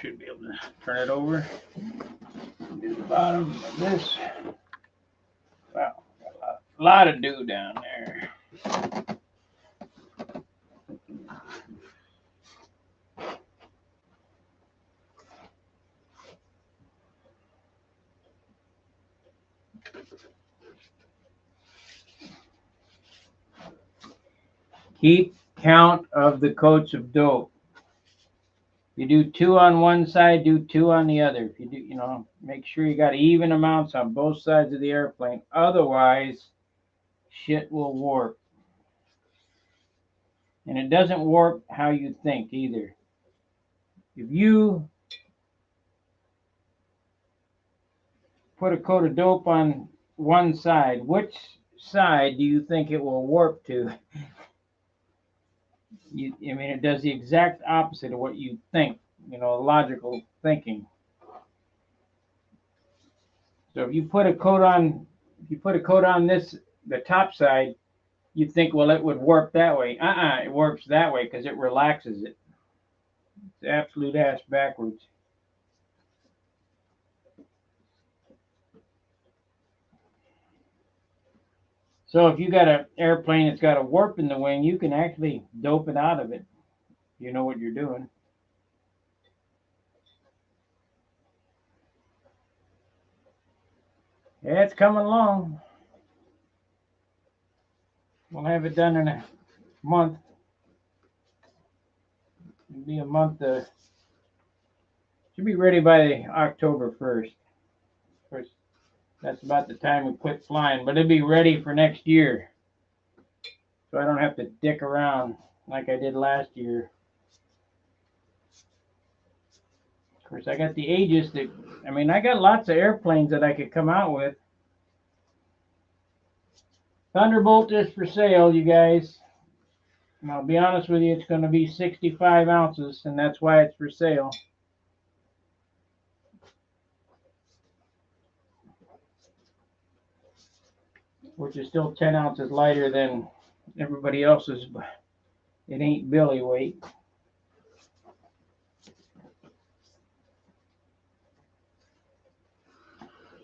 should be able to turn it over. Do the bottom of this. Wow, got a lot of dew down there. Keep count of the coats of dope. You do 2 on one side, do 2 on the other. If you do, make sure you got even amounts on both sides of the airplane. Otherwise, shit will warp. And it doesn't warp how you think either. If you put a coat of dope on one side, which side do you think it will warp to? It does the exact opposite of what you think, logical thinking. So if you put a coat on the top side, you think, well, it would warp that way. It warps that way because it relaxes it. It's absolute ass backwards. So if you got an airplane that's got a warp in the wing, you can actually dope it out of it. You know what you're doing. Yeah, it's coming along. We'll have it done in a month. It'll be a month. Should be ready by October 1st. Of course, that's about the time we quit flying, but it'll be ready for next year. So I don't have to dick around like I did last year. Of course, I got the Aegis I got lots of airplanes that I could come out with. Thunderbolt is for sale, you guys. And I'll be honest with you, it's going to be 65 ounces, and that's why it's for sale. Which is still 10 ounces lighter than everybody else's, but it ain't Billy weight.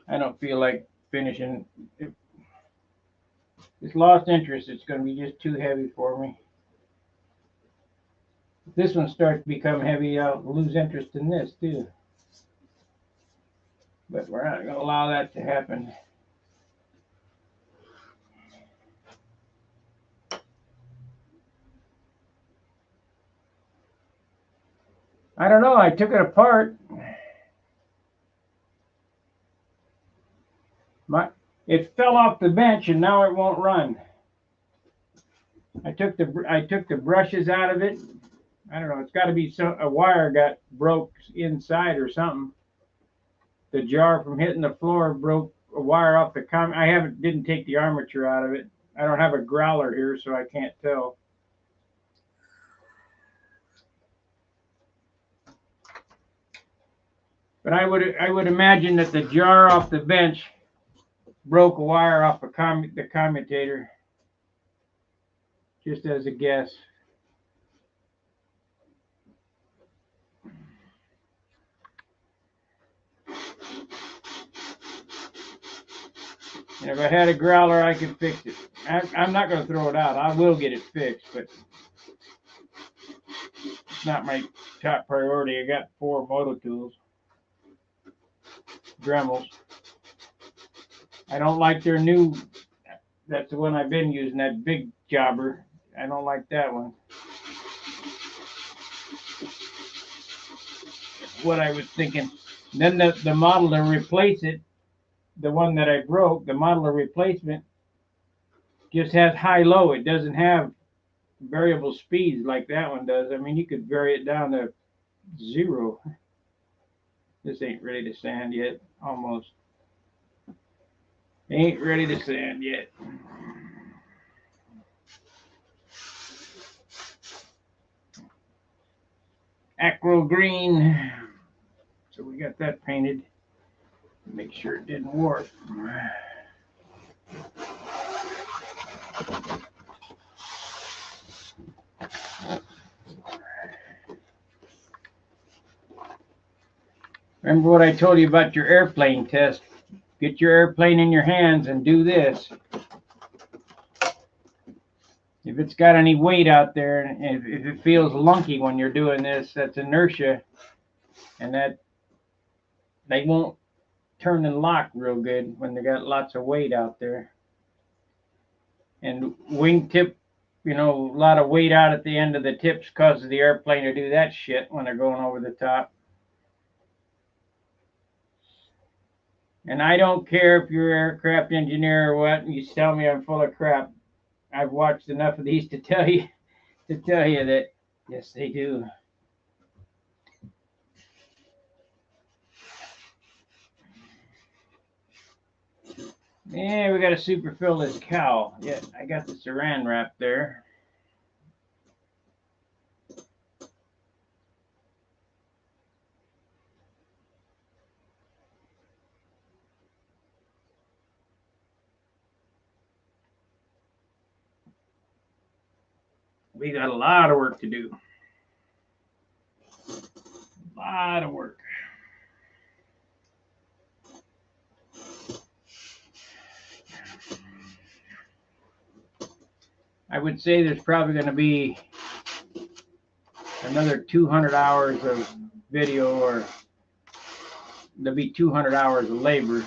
I don't feel like finishing. It's lost interest. It's going to be just too heavy for me. If this one starts to become heavy, I'll lose interest in this too. But we're not going to allow that to happen. I don't know. I took it apart. It fell off the bench and now it won't run. I took the brushes out of it. I don't know. It's got to be a wire got broke inside or something. The jar from hitting the floor broke a wire off the didn't take the armature out of it. I don't have a growler here, so I can't tell. But I would imagine that the jar off the bench broke a wire off the commutator. Just as a guess. And if I had a growler, I could fix it. I'm not going to throw it out. I will get it fixed, but it's not my top priority. I got 4 moto tools. Dremels. I don't like their new, that's the one I've been using, that big jobber. I don't like that one. What I was thinking. Then the model to replace it, the one that I broke, the model of replacement just has high-low. It doesn't have variable speeds like that one does. You could vary it down to 0. This ain't ready to sand yet. Almost. Ain't ready to sand yet. Acro green. So we got that painted. Make sure it didn't warp. Remember what I told you about your airplane test? Get your airplane in your hands and do this. If it's got any weight out there, and if it feels lunky when you're doing this, that's inertia, and that they won't turn and lock real good when they got lots of weight out there. And wingtip, a lot of weight out at the end of the tips causes the airplane to do that shit when they're going over the top. And I don't care if you're an aircraft engineer or what, and you tell me I'm full of crap. I've watched enough of these to tell you that yes, they do. Yeah, we got to superfill this cowl. Yeah, I got the saran wrap there. We got a lot of work to do. A lot of work. I would say there's probably going to be another 200 hours of video, or there'll be 200 hours of labor,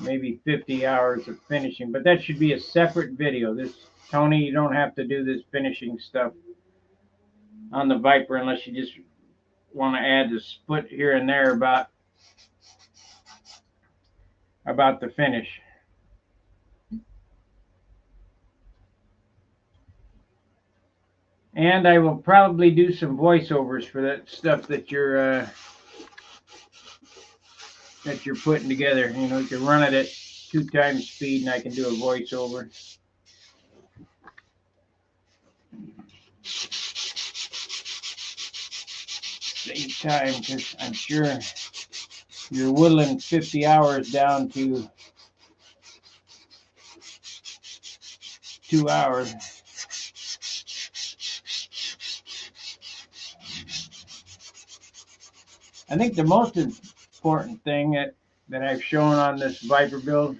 maybe 50 hours of finishing, but that should be a separate video. This, Tony, you don't have to do this finishing stuff on the VIPER unless you just want to add the split here and there about the finish. And I will probably do some voiceovers for that stuff that you're putting together. You can run it at 2 times speed, and I can do a voiceover. Save time, because I'm sure you're whittling 50 hours down to 2 hours. I think the most important thing that I've shown on this VIPER build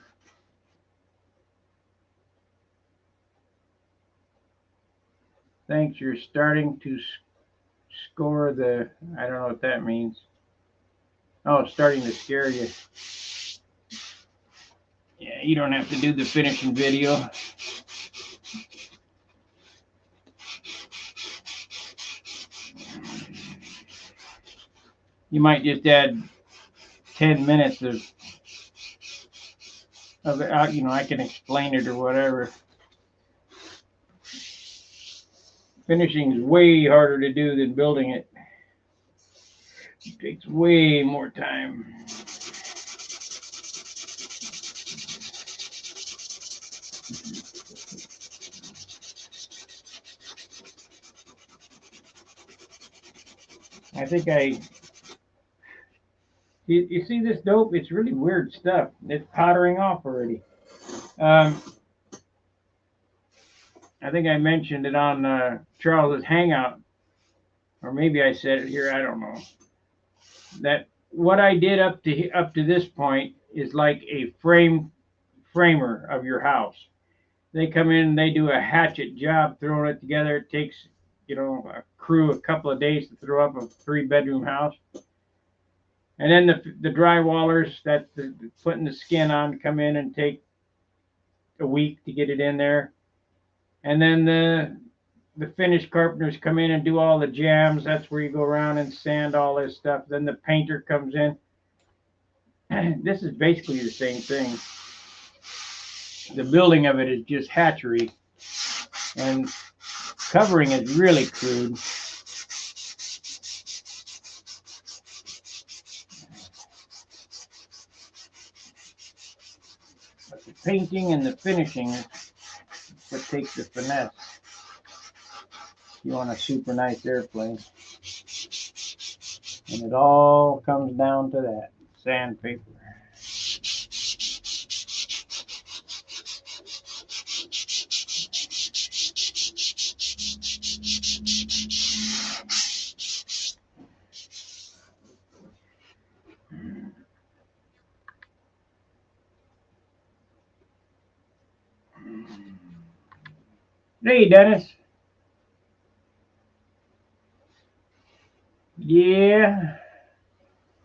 thanks, you're starting to score the, I don't know what that means. Oh, starting to scare you. Yeah, you don't have to do the finishing video. You might just add 10 minutes of it. I can explain it or whatever. Finishing is way harder to do than building it. It takes way more time. I think you see this dope? It's really weird stuff. It's powdering off already. I think I mentioned it on Charles's Hangout, or maybe I said it here. I don't know. That what I did up to this point is like a framer of your house. They come in, they do a hatchet job throwing it together. It takes a crew a couple of days to throw up a 3-bedroom house. And then the drywallers that putting the skin on come in and take a week to get it in there. And then the finished carpenters come in and do all the jams. That's where you go around and sand all this stuff. Then the painter comes in. This is basically the same thing. The building of it is just hatchery. And covering is really crude. But the painting and the finishing is what takes the finesse. You want a super nice airplane. And it all comes down to that sandpaper. Hey, Dennis. Yeah.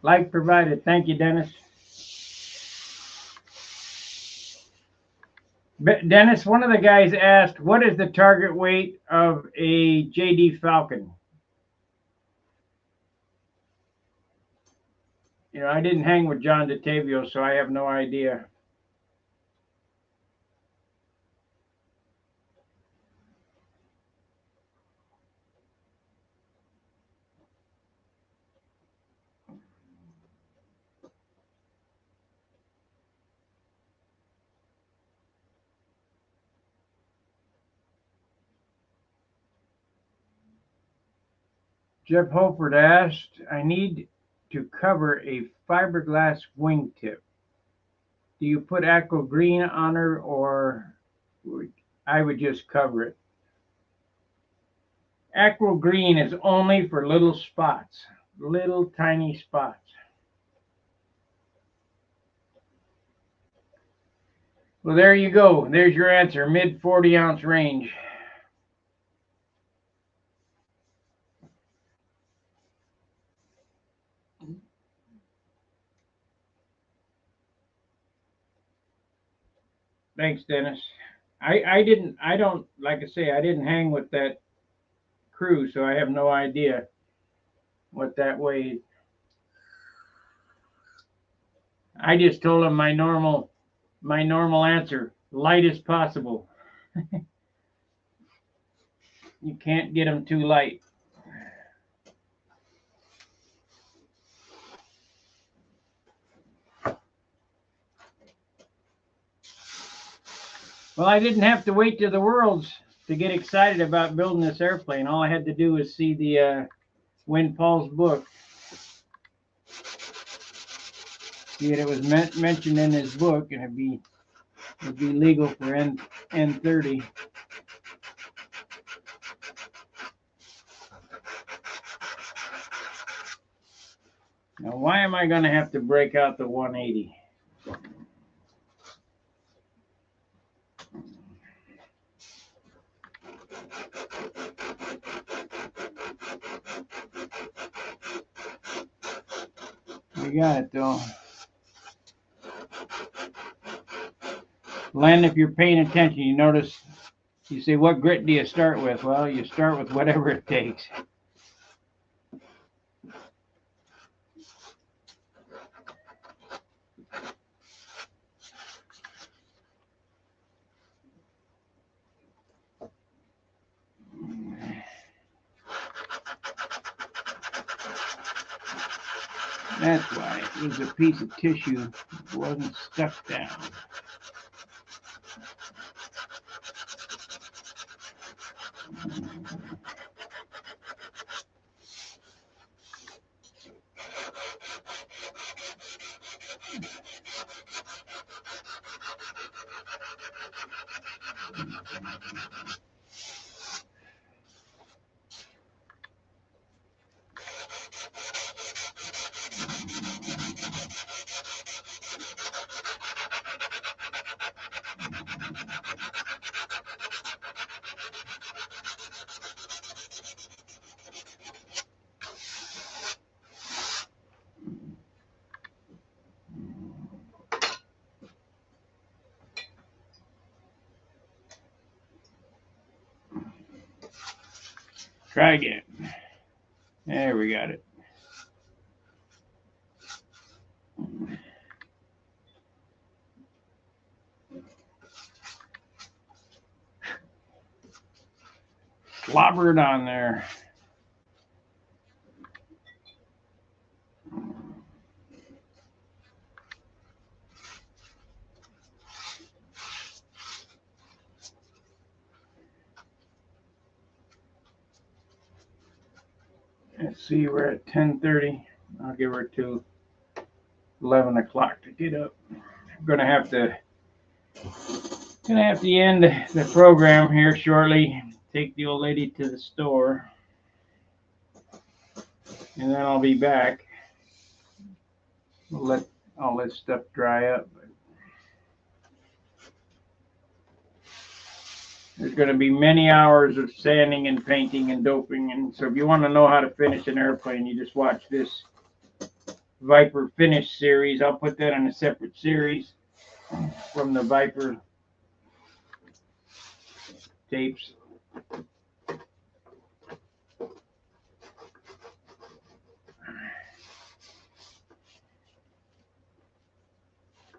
Like provided. Thank you, Dennis. Dennis, one of the guys asked, what is the target weight of a JD Falcon? You know, I didn't hang with John DeTavio, so I have no idea. Jeff Holford asked, I need to cover a fiberglass wingtip. Do you put aqua green on her, or I would just cover it? Aqua green is only for little spots, little tiny spots. Well, there you go. There's your answer, mid 40-ounce range. Thanks, Dennis. I don't, like I say, I didn't hang with that crew, so I have no idea what that weighed. I just told him my normal answer, light as possible. You can't get them too light. Well, I didn't have to wait to the Worlds to get excited about building this airplane. All I had to do was see the Win Paul's book. See it was mentioned in his book, and it'd be legal for N30. Now, why am I going to have to break out the 180? We got it, though. Len, if you're paying attention, you notice, you say, what grit do you start with? Well, you start with whatever it takes. That's why it was a piece of tissue that wasn't stuck down. Try again. There, we got it. Slobber it on there. Let's see, we're at 10:30. I'll give her to 11 o'clock to get up. I'm gonna have to end the program here shortly. Take the old lady to the store, and then I'll be back. We'll let all this stuff dry up. There's going to be many hours of sanding and painting and doping, and so if you want to know how to finish an airplane, you just watch this VIPER finish series. I'll put that in a separate series from the VIPER tapes.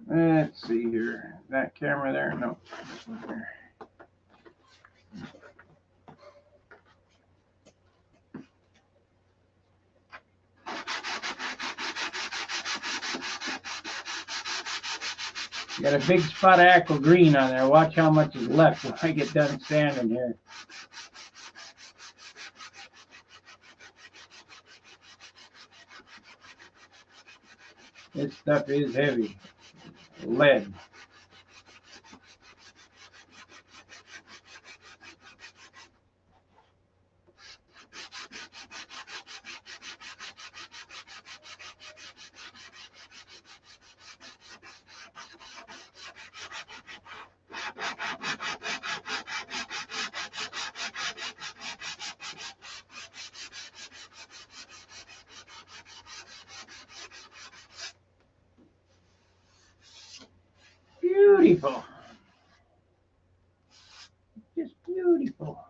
Let's see here. That camera there? No, this one there. Got a big spot of aqua green on there. Watch how much is left when I get done sanding here. This stuff is heavy. Lead. Beautiful. Just beautiful.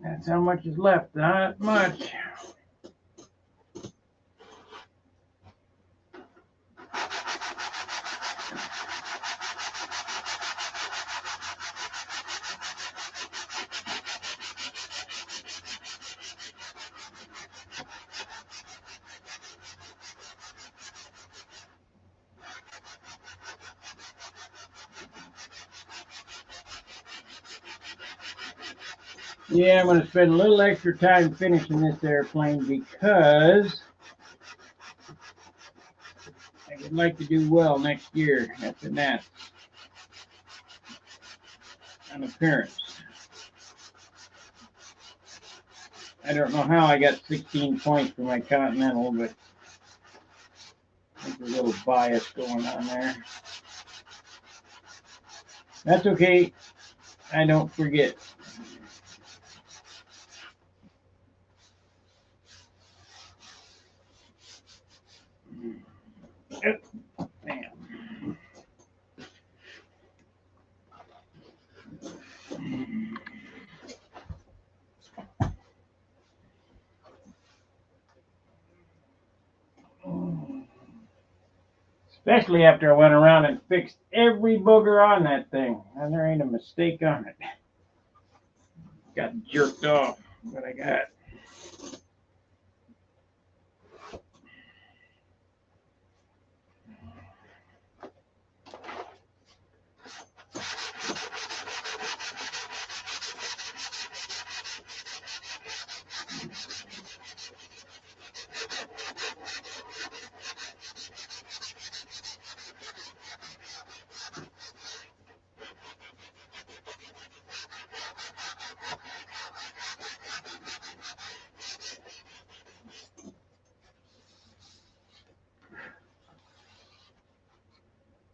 That's how much is left. Not much. Yeah, I'm going to spend a little extra time finishing this airplane because I would like to do well next year at the NAT on appearance. I don't know how I got 16 points for my Continental, but there's a little bias going on there. That's okay. I don't forget. Man. Especially after I went around and fixed every booger on that thing. And there ain't a mistake on it. Got jerked off, but I got.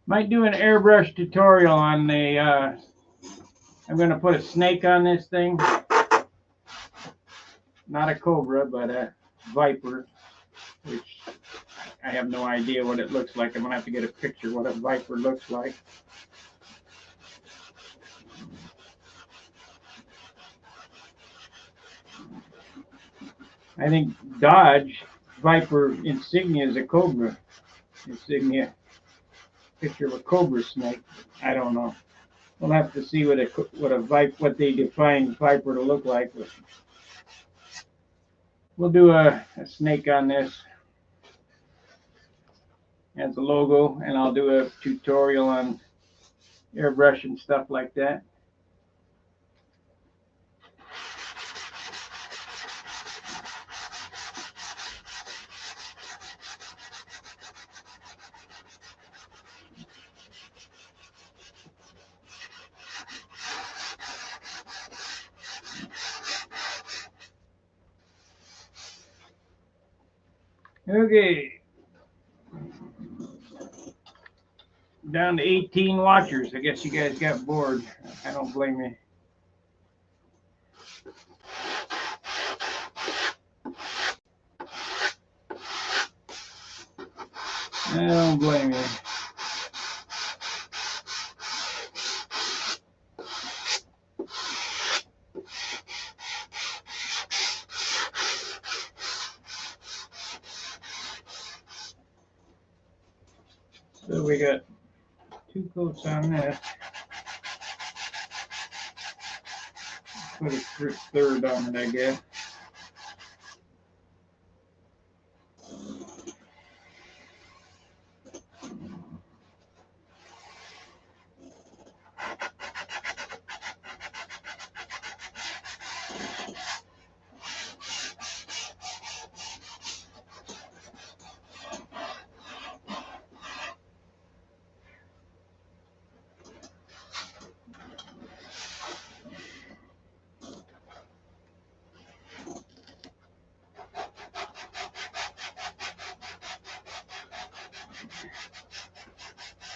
Might do an airbrush tutorial on the, I'm going to put a snake on this thing. Not a cobra, but a viper, which I have no idea what it looks like. I'm going to have to get a picture of what a viper looks like. I think Dodge Viper insignia is a cobra insignia. Picture of a cobra snake. I don't know. We'll have to see what they define viper to look like. But we'll do a snake on this as a logo, and I'll do a tutorial on airbrush and stuff like that. Okay. Down to 18 watchers. I guess you guys got bored. I don't blame you. I don't blame you. So we got 2 coats on this. Put a third on it, I guess.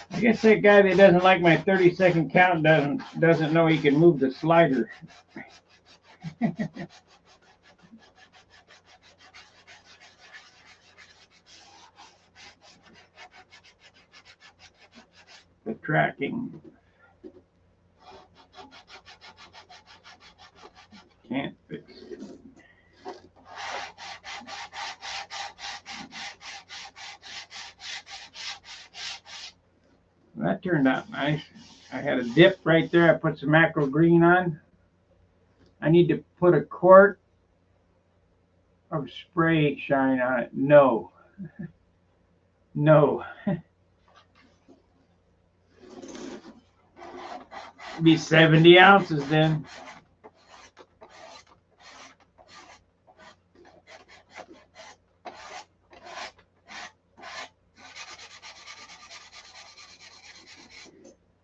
I guess that guy that doesn't like my 30-second count doesn't know he can move the slider. The tracking. Can't fix it. That turned out nice. I had a dip right there. I put some macro green on. I need to put a quart of spray shine on it. No. No. Be 70 ounces then.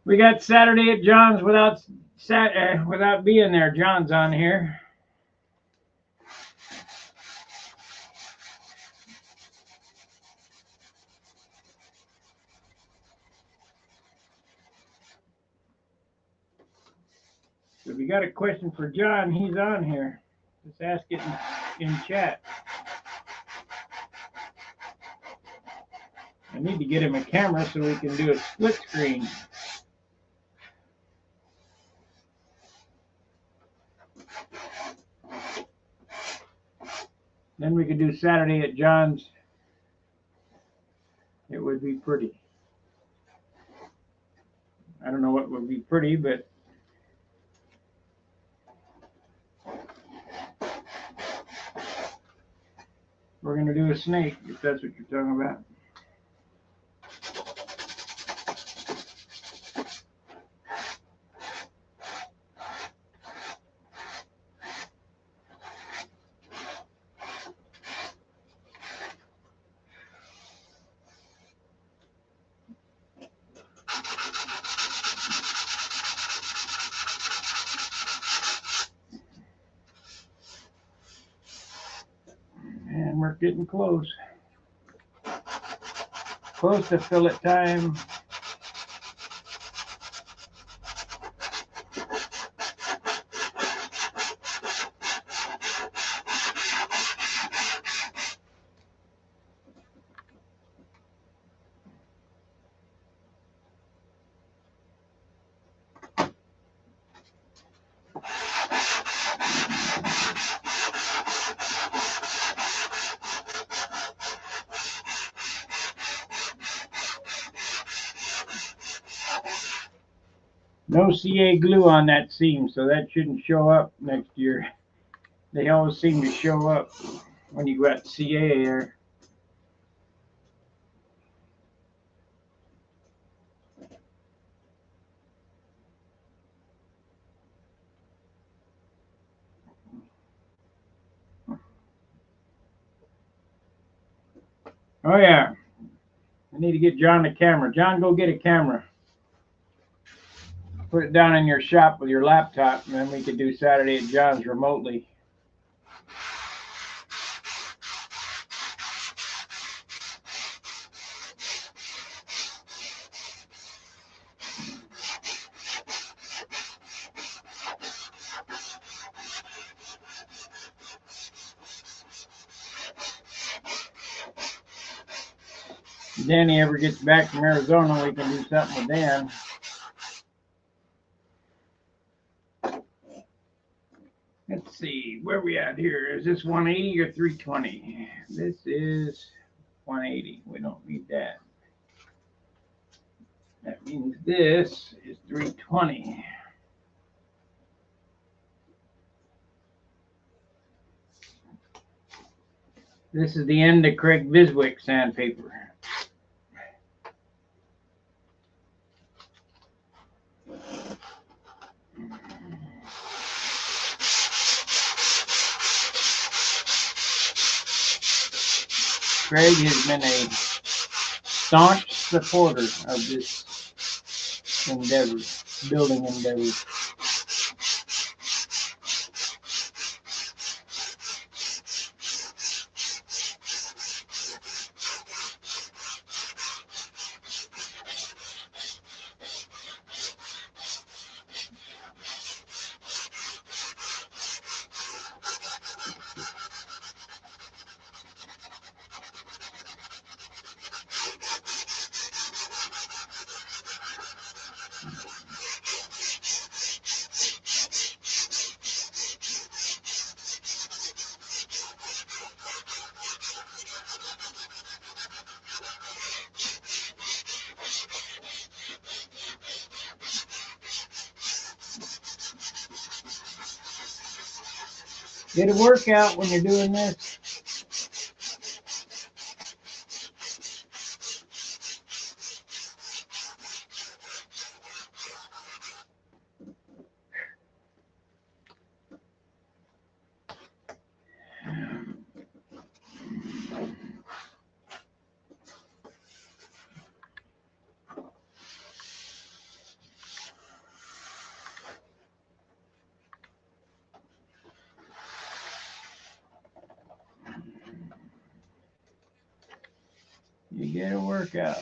We got Saturday at John's without being there. John's on here. So if you got a question for John, he's on here. Just ask it in chat. I need to get him a camera so we can do a split screen. Then we could do Saturday at John's. It would be pretty. I don't know what would be pretty, but we're going to do a snake, if that's what you're talking about. And we're getting close. Close to fillet time. No CA glue on that seam, so that shouldn't show up next year. They always seem to show up when you got CA there. Oh yeah, I need to get John a camera. John, go get a camera. Put it down in your shop with your laptop, and then we could do Saturday at John's remotely. Danny ever gets back from Arizona, we can do something with Dan. Let's see, where are we at here? Is this 180 or 320? This is 180. We don't need that. That means this is 320. This is the end of Craig Biswick sandpaper. Craig has been a staunch supporter of this endeavor, building endeavor. Get a workout when you're doing this. You get a workout.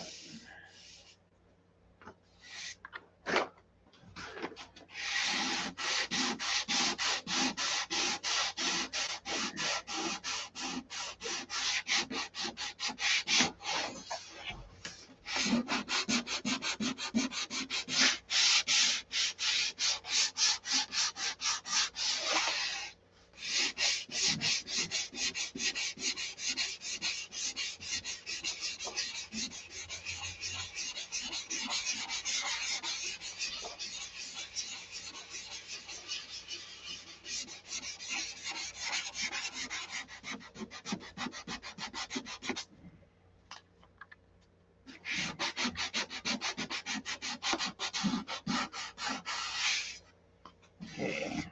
Okay.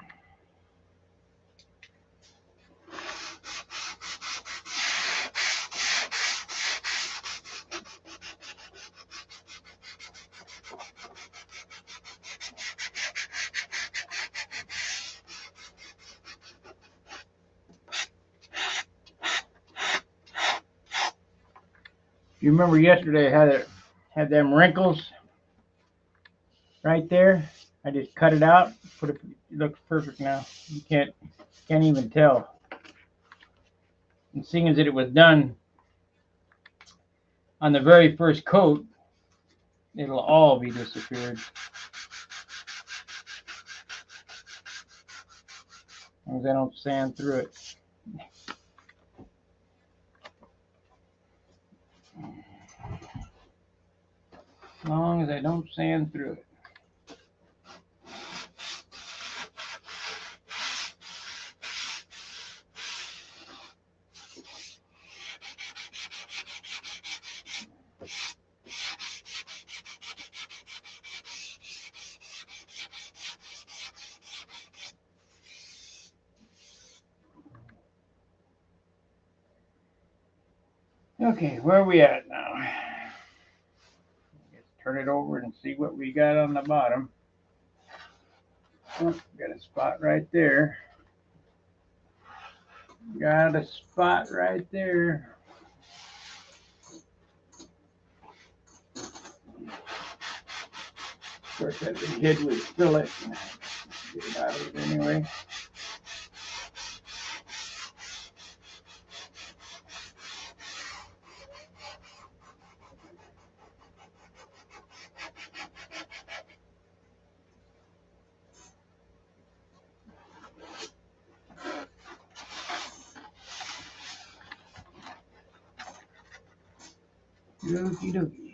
You remember yesterday I had them wrinkles right there. I just cut it out, put it looks perfect now. You can't even tell. And seeing as that it was done on the very first coat, it'll all be disappeared. As long as I don't sand through it. As long as I don't sand through it. Okay, where are we at now? Let's turn it over and see what we got on the bottom. Oh, got a spot right there. Got a spot right there. Of course, that'd be hid with fillet. Get it out of it anyway. Okie dokie.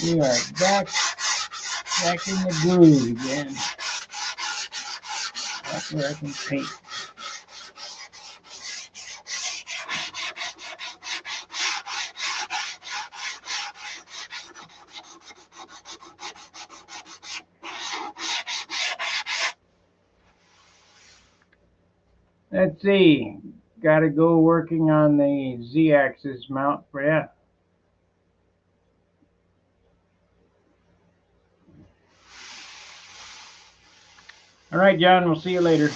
We are back in the groove again. That's where I can paint. Let's see. Got to go working on the Z-axis mount for that. All right, John, we'll see you later.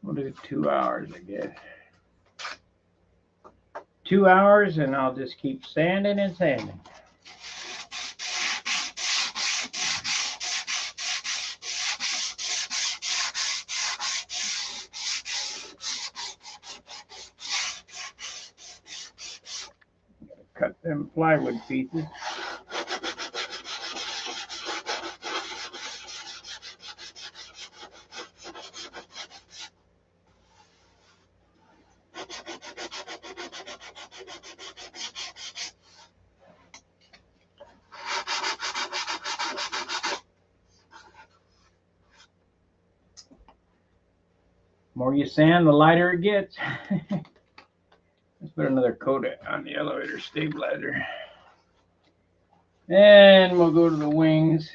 We'll do 2 hours, I guess. 2 hours, and I'll just keep sanding and sanding. Cut them plywood pieces. The more you sand, the lighter it gets. Let's put another coat on the elevator stabilizer. And we'll go to the wings.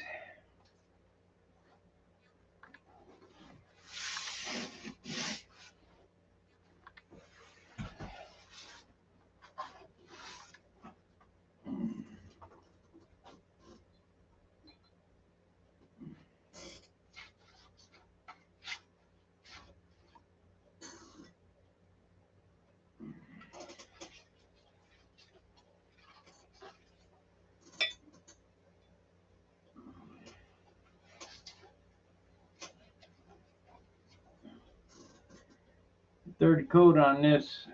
Third coat on this,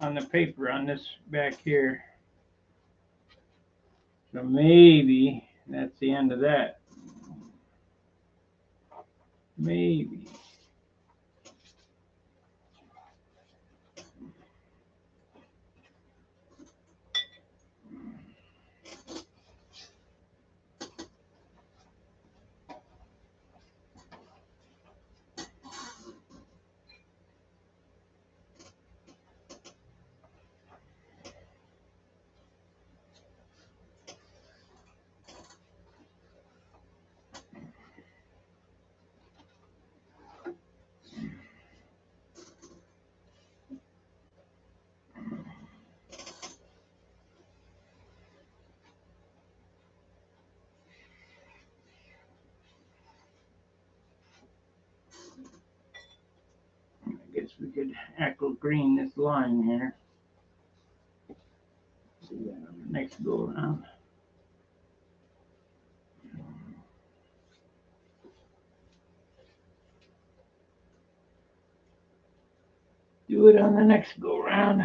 on the paper on this back here. So maybe that's the end of that. Maybe. I guess we could aqua green this line here. See that on the next go around. Do it on the next go round.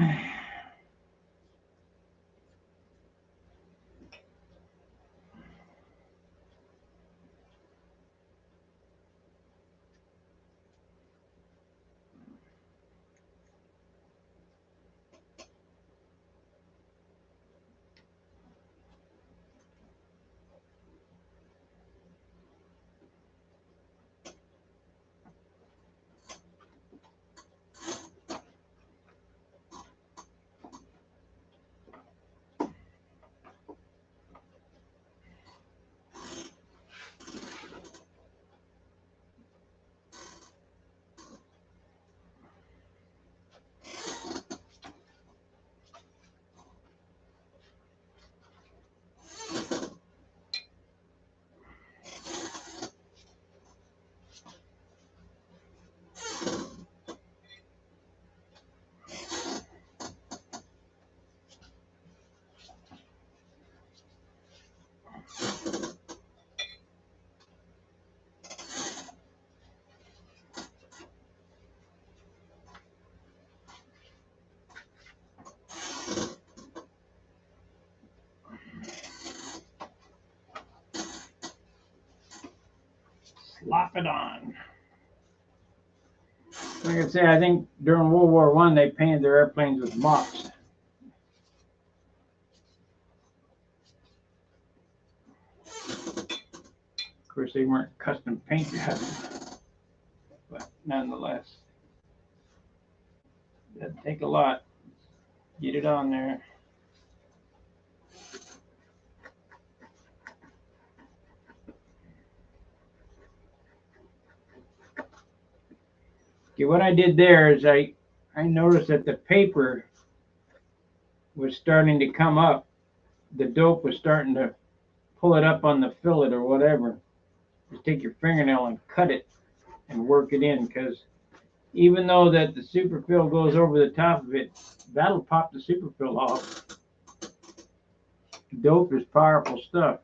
Slop it on. Like I say, I think during World War I, they painted their airplanes with mops. Of course, they weren't custom paint jobs, but nonetheless, it doesn't take a lot. Get it on there. Okay, what I did there is I noticed that the paper was starting to come up. The dope was starting to pull it up on the fillet or whatever. Just take your fingernail and cut it and work it in, because even though that the superfill goes over the top of it, that'll pop the superfill off. Dope is powerful stuff.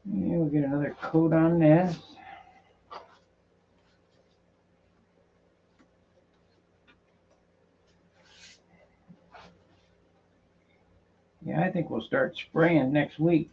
Yeah, we'll get another coat on this. Yeah, I think we'll start spraying next week.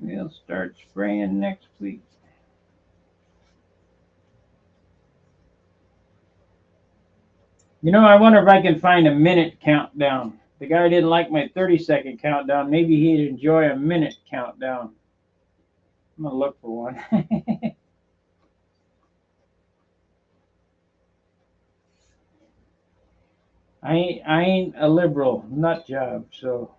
We'll start spraying next week. You know, I wonder if I can find a minute countdown. The guy didn't like my 30-second countdown. Maybe he'd enjoy a minute countdown. I'm gonna look for one. I ain't a liberal nut job, so.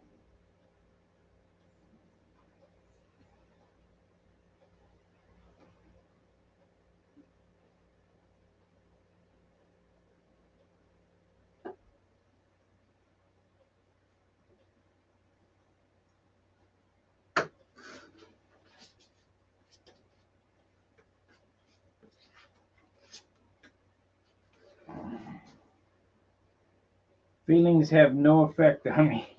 Feelings have no effect on me.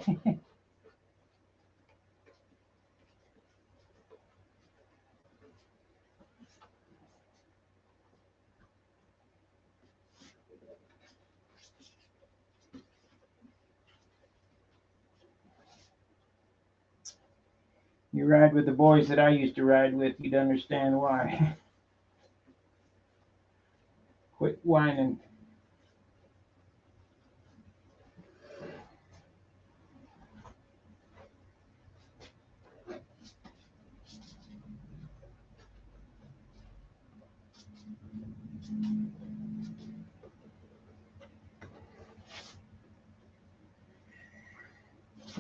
You ride with the boys that I used to ride with, you'd understand why. Quit whining.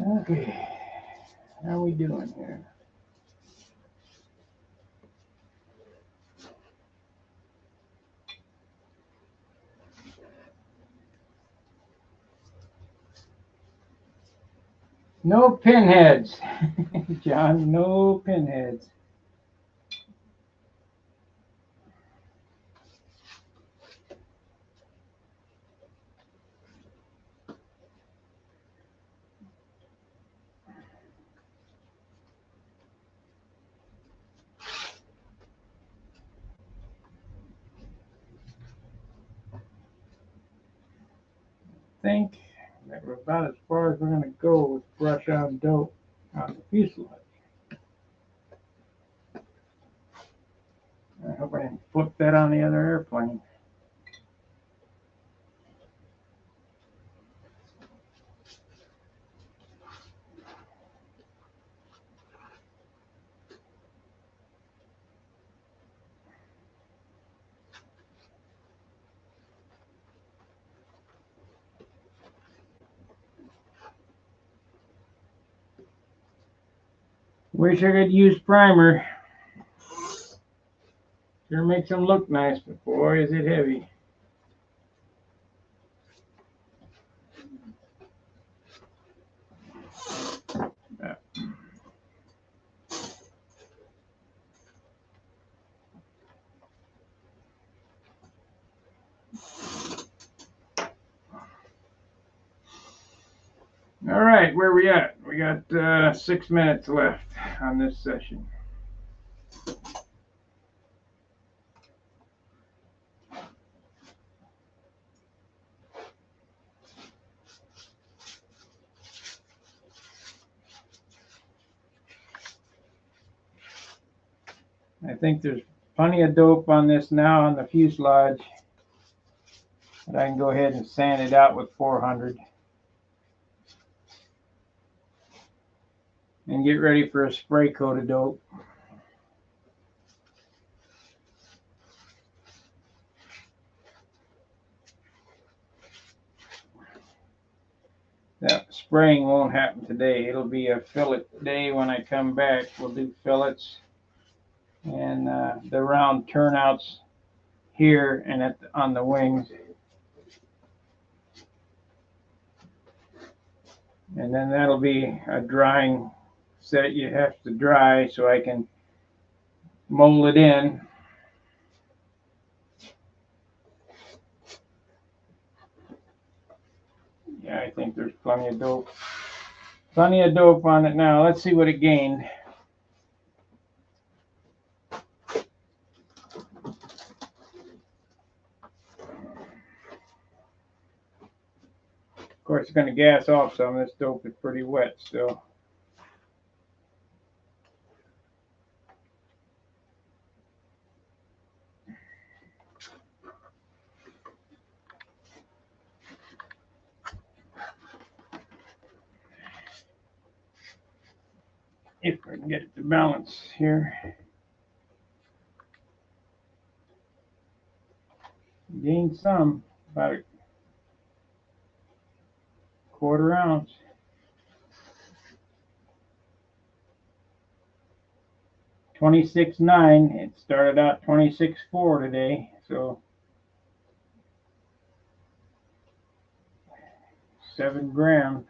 Okay, how are we doing here? No pinheads, John, no pinheads. I think that we're about as far as we're going to go with brush on dope on the fuselage. I hope I didn't flip that on the other airplane. Wish I could use primer. Sure makes them look nice, but boy, is it heavy. All right, where we at? We got 6 minutes left on this session. I think there's plenty of dope on this now on the fuselage, but I can go ahead and sand it out with 400 and get ready for a spray coat of dope. That spraying won't happen today. It'll be a fillet day when I come back. We'll do fillets and the round turnouts here and on the wings. And then that'll be a drying set. You have to dry so I can mold it in. Yeah, I think there's plenty of dope. Plenty of dope on it now. Let's see what it gained. Of course, it's going to gas off some. This dope is pretty wet still. If I can get it to balance here. Gained some, about a quarter ounce. $26.9. It started out $26.4 today, so 7 grams.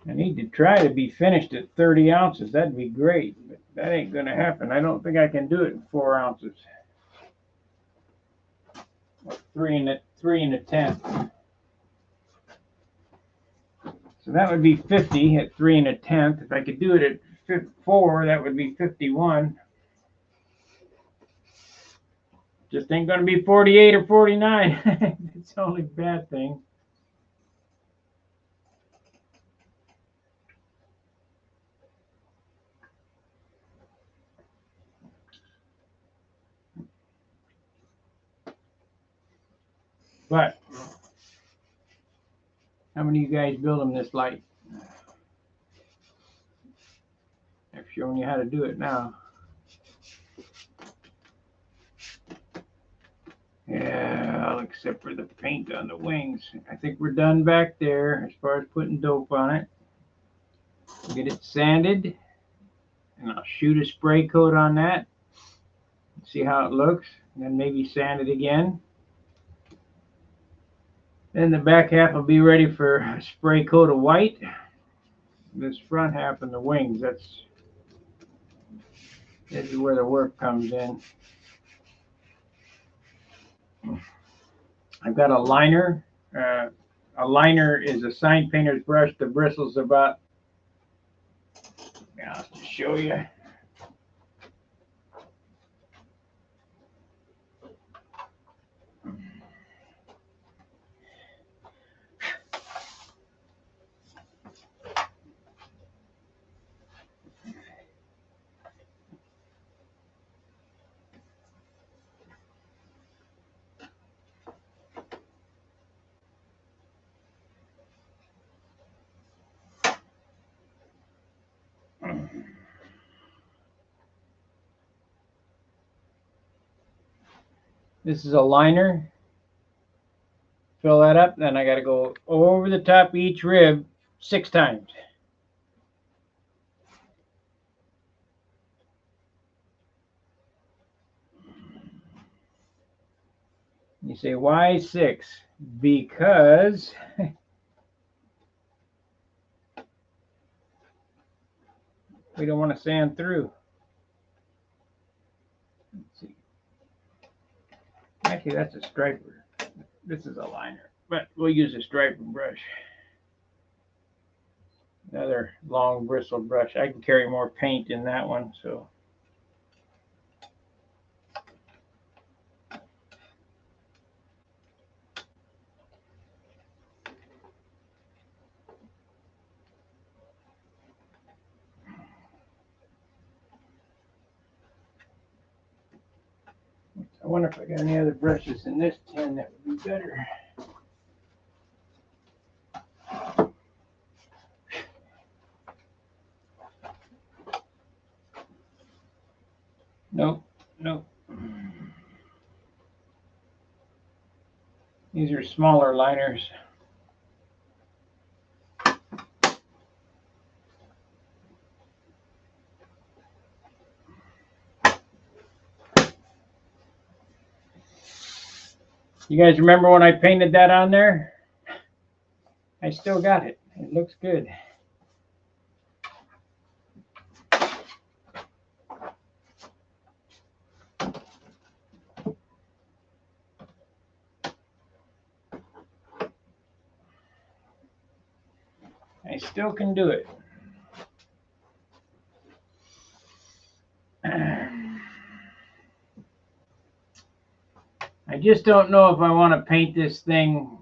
I need to try to be finished at 30 ounces. That'd be great, but that ain't going to happen. I don't think I can do it in 4 ounces. 3 and a tenth. So that would be 50 at 3 and a tenth. If I could do it at 4, that would be 51. Just ain't going to be 48 or 49. It's the only bad thing. But how many of you guys build them this light? I've shown you how to do it now. Yeah, all except for the paint on the wings. I think we're done back there as far as putting dope on it. Get it sanded, and I'll shoot a spray coat on that. See how it looks, and then maybe sand it again. Then the back half will be ready for a spray coat of white. This front half and the wings, this is where the work comes in. I've got a liner. A liner is a sign painter's brush. The bristle's about, I'll just show you. This is a liner. fill that up. Then I got to go over the top of each rib 6 times. You say, why 6? Because we don't want to sand through. Let's see. Actually, that's a striper. This is a liner, but we'll use a striper brush. Another long bristled brush. I can carry more paint in that one, so. I wonder if I got any other brushes in this tin that would be better. Nope, nope. These are smaller liners. You guys remember when I painted that on there? I still got it. It looks good. I still can do it. I just don't know if I want to paint this thing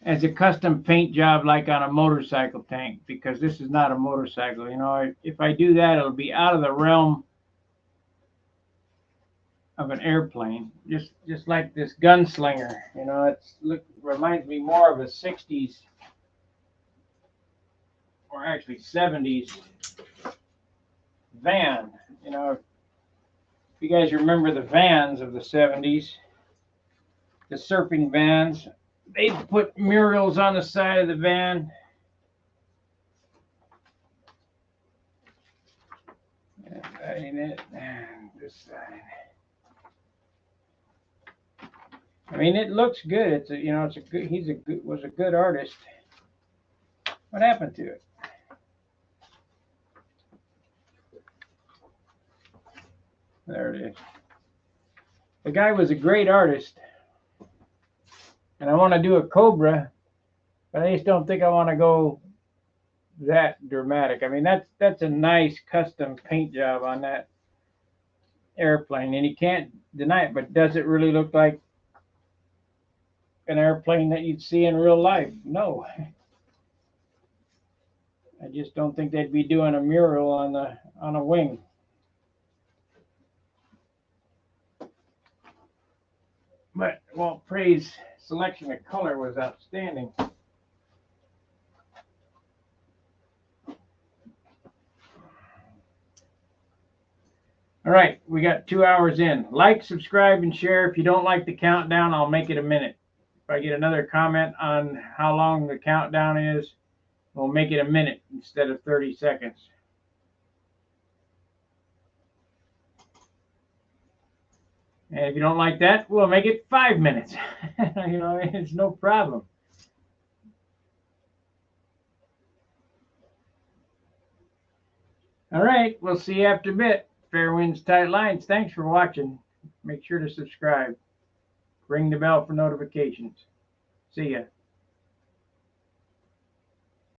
as a custom paint job like on a motorcycle tank, because this is not a motorcycle. You know, if I do that, it'll be out of the realm of an airplane. Just like this gunslinger. You know, reminds me more of a 60s or actually 70s van. You know, if you guys remember the vans of the 70s, the surfing vans, they put murals on the side of the van. That ain't it. And this side. I mean, it looks good. It's a, you know, it's a good. Was a good artist. What happened to it? There it is. The guy was a great artist, and I want to do a Cobra, but I just don't think I want to go that dramatic. I mean, that's a nice custom paint job on that airplane, and you can't deny it. But does it really look like an airplane that you'd see in real life? No. I just don't think they'd be doing a mural on a wing. But Walt Prey's selection of color was outstanding. All right, we got 2 hours in. Like, subscribe, and share. If you don't like the countdown, I'll make it a minute. If I get another comment on how long the countdown is, we'll make it a minute instead of 30 seconds. And if you don't like that, we'll make it 5 minutes. You know, it's no problem. All right, we'll see you after a bit. Fair winds, tight lines. Thanks for watching. Make sure to subscribe. Ring the bell for notifications. See ya.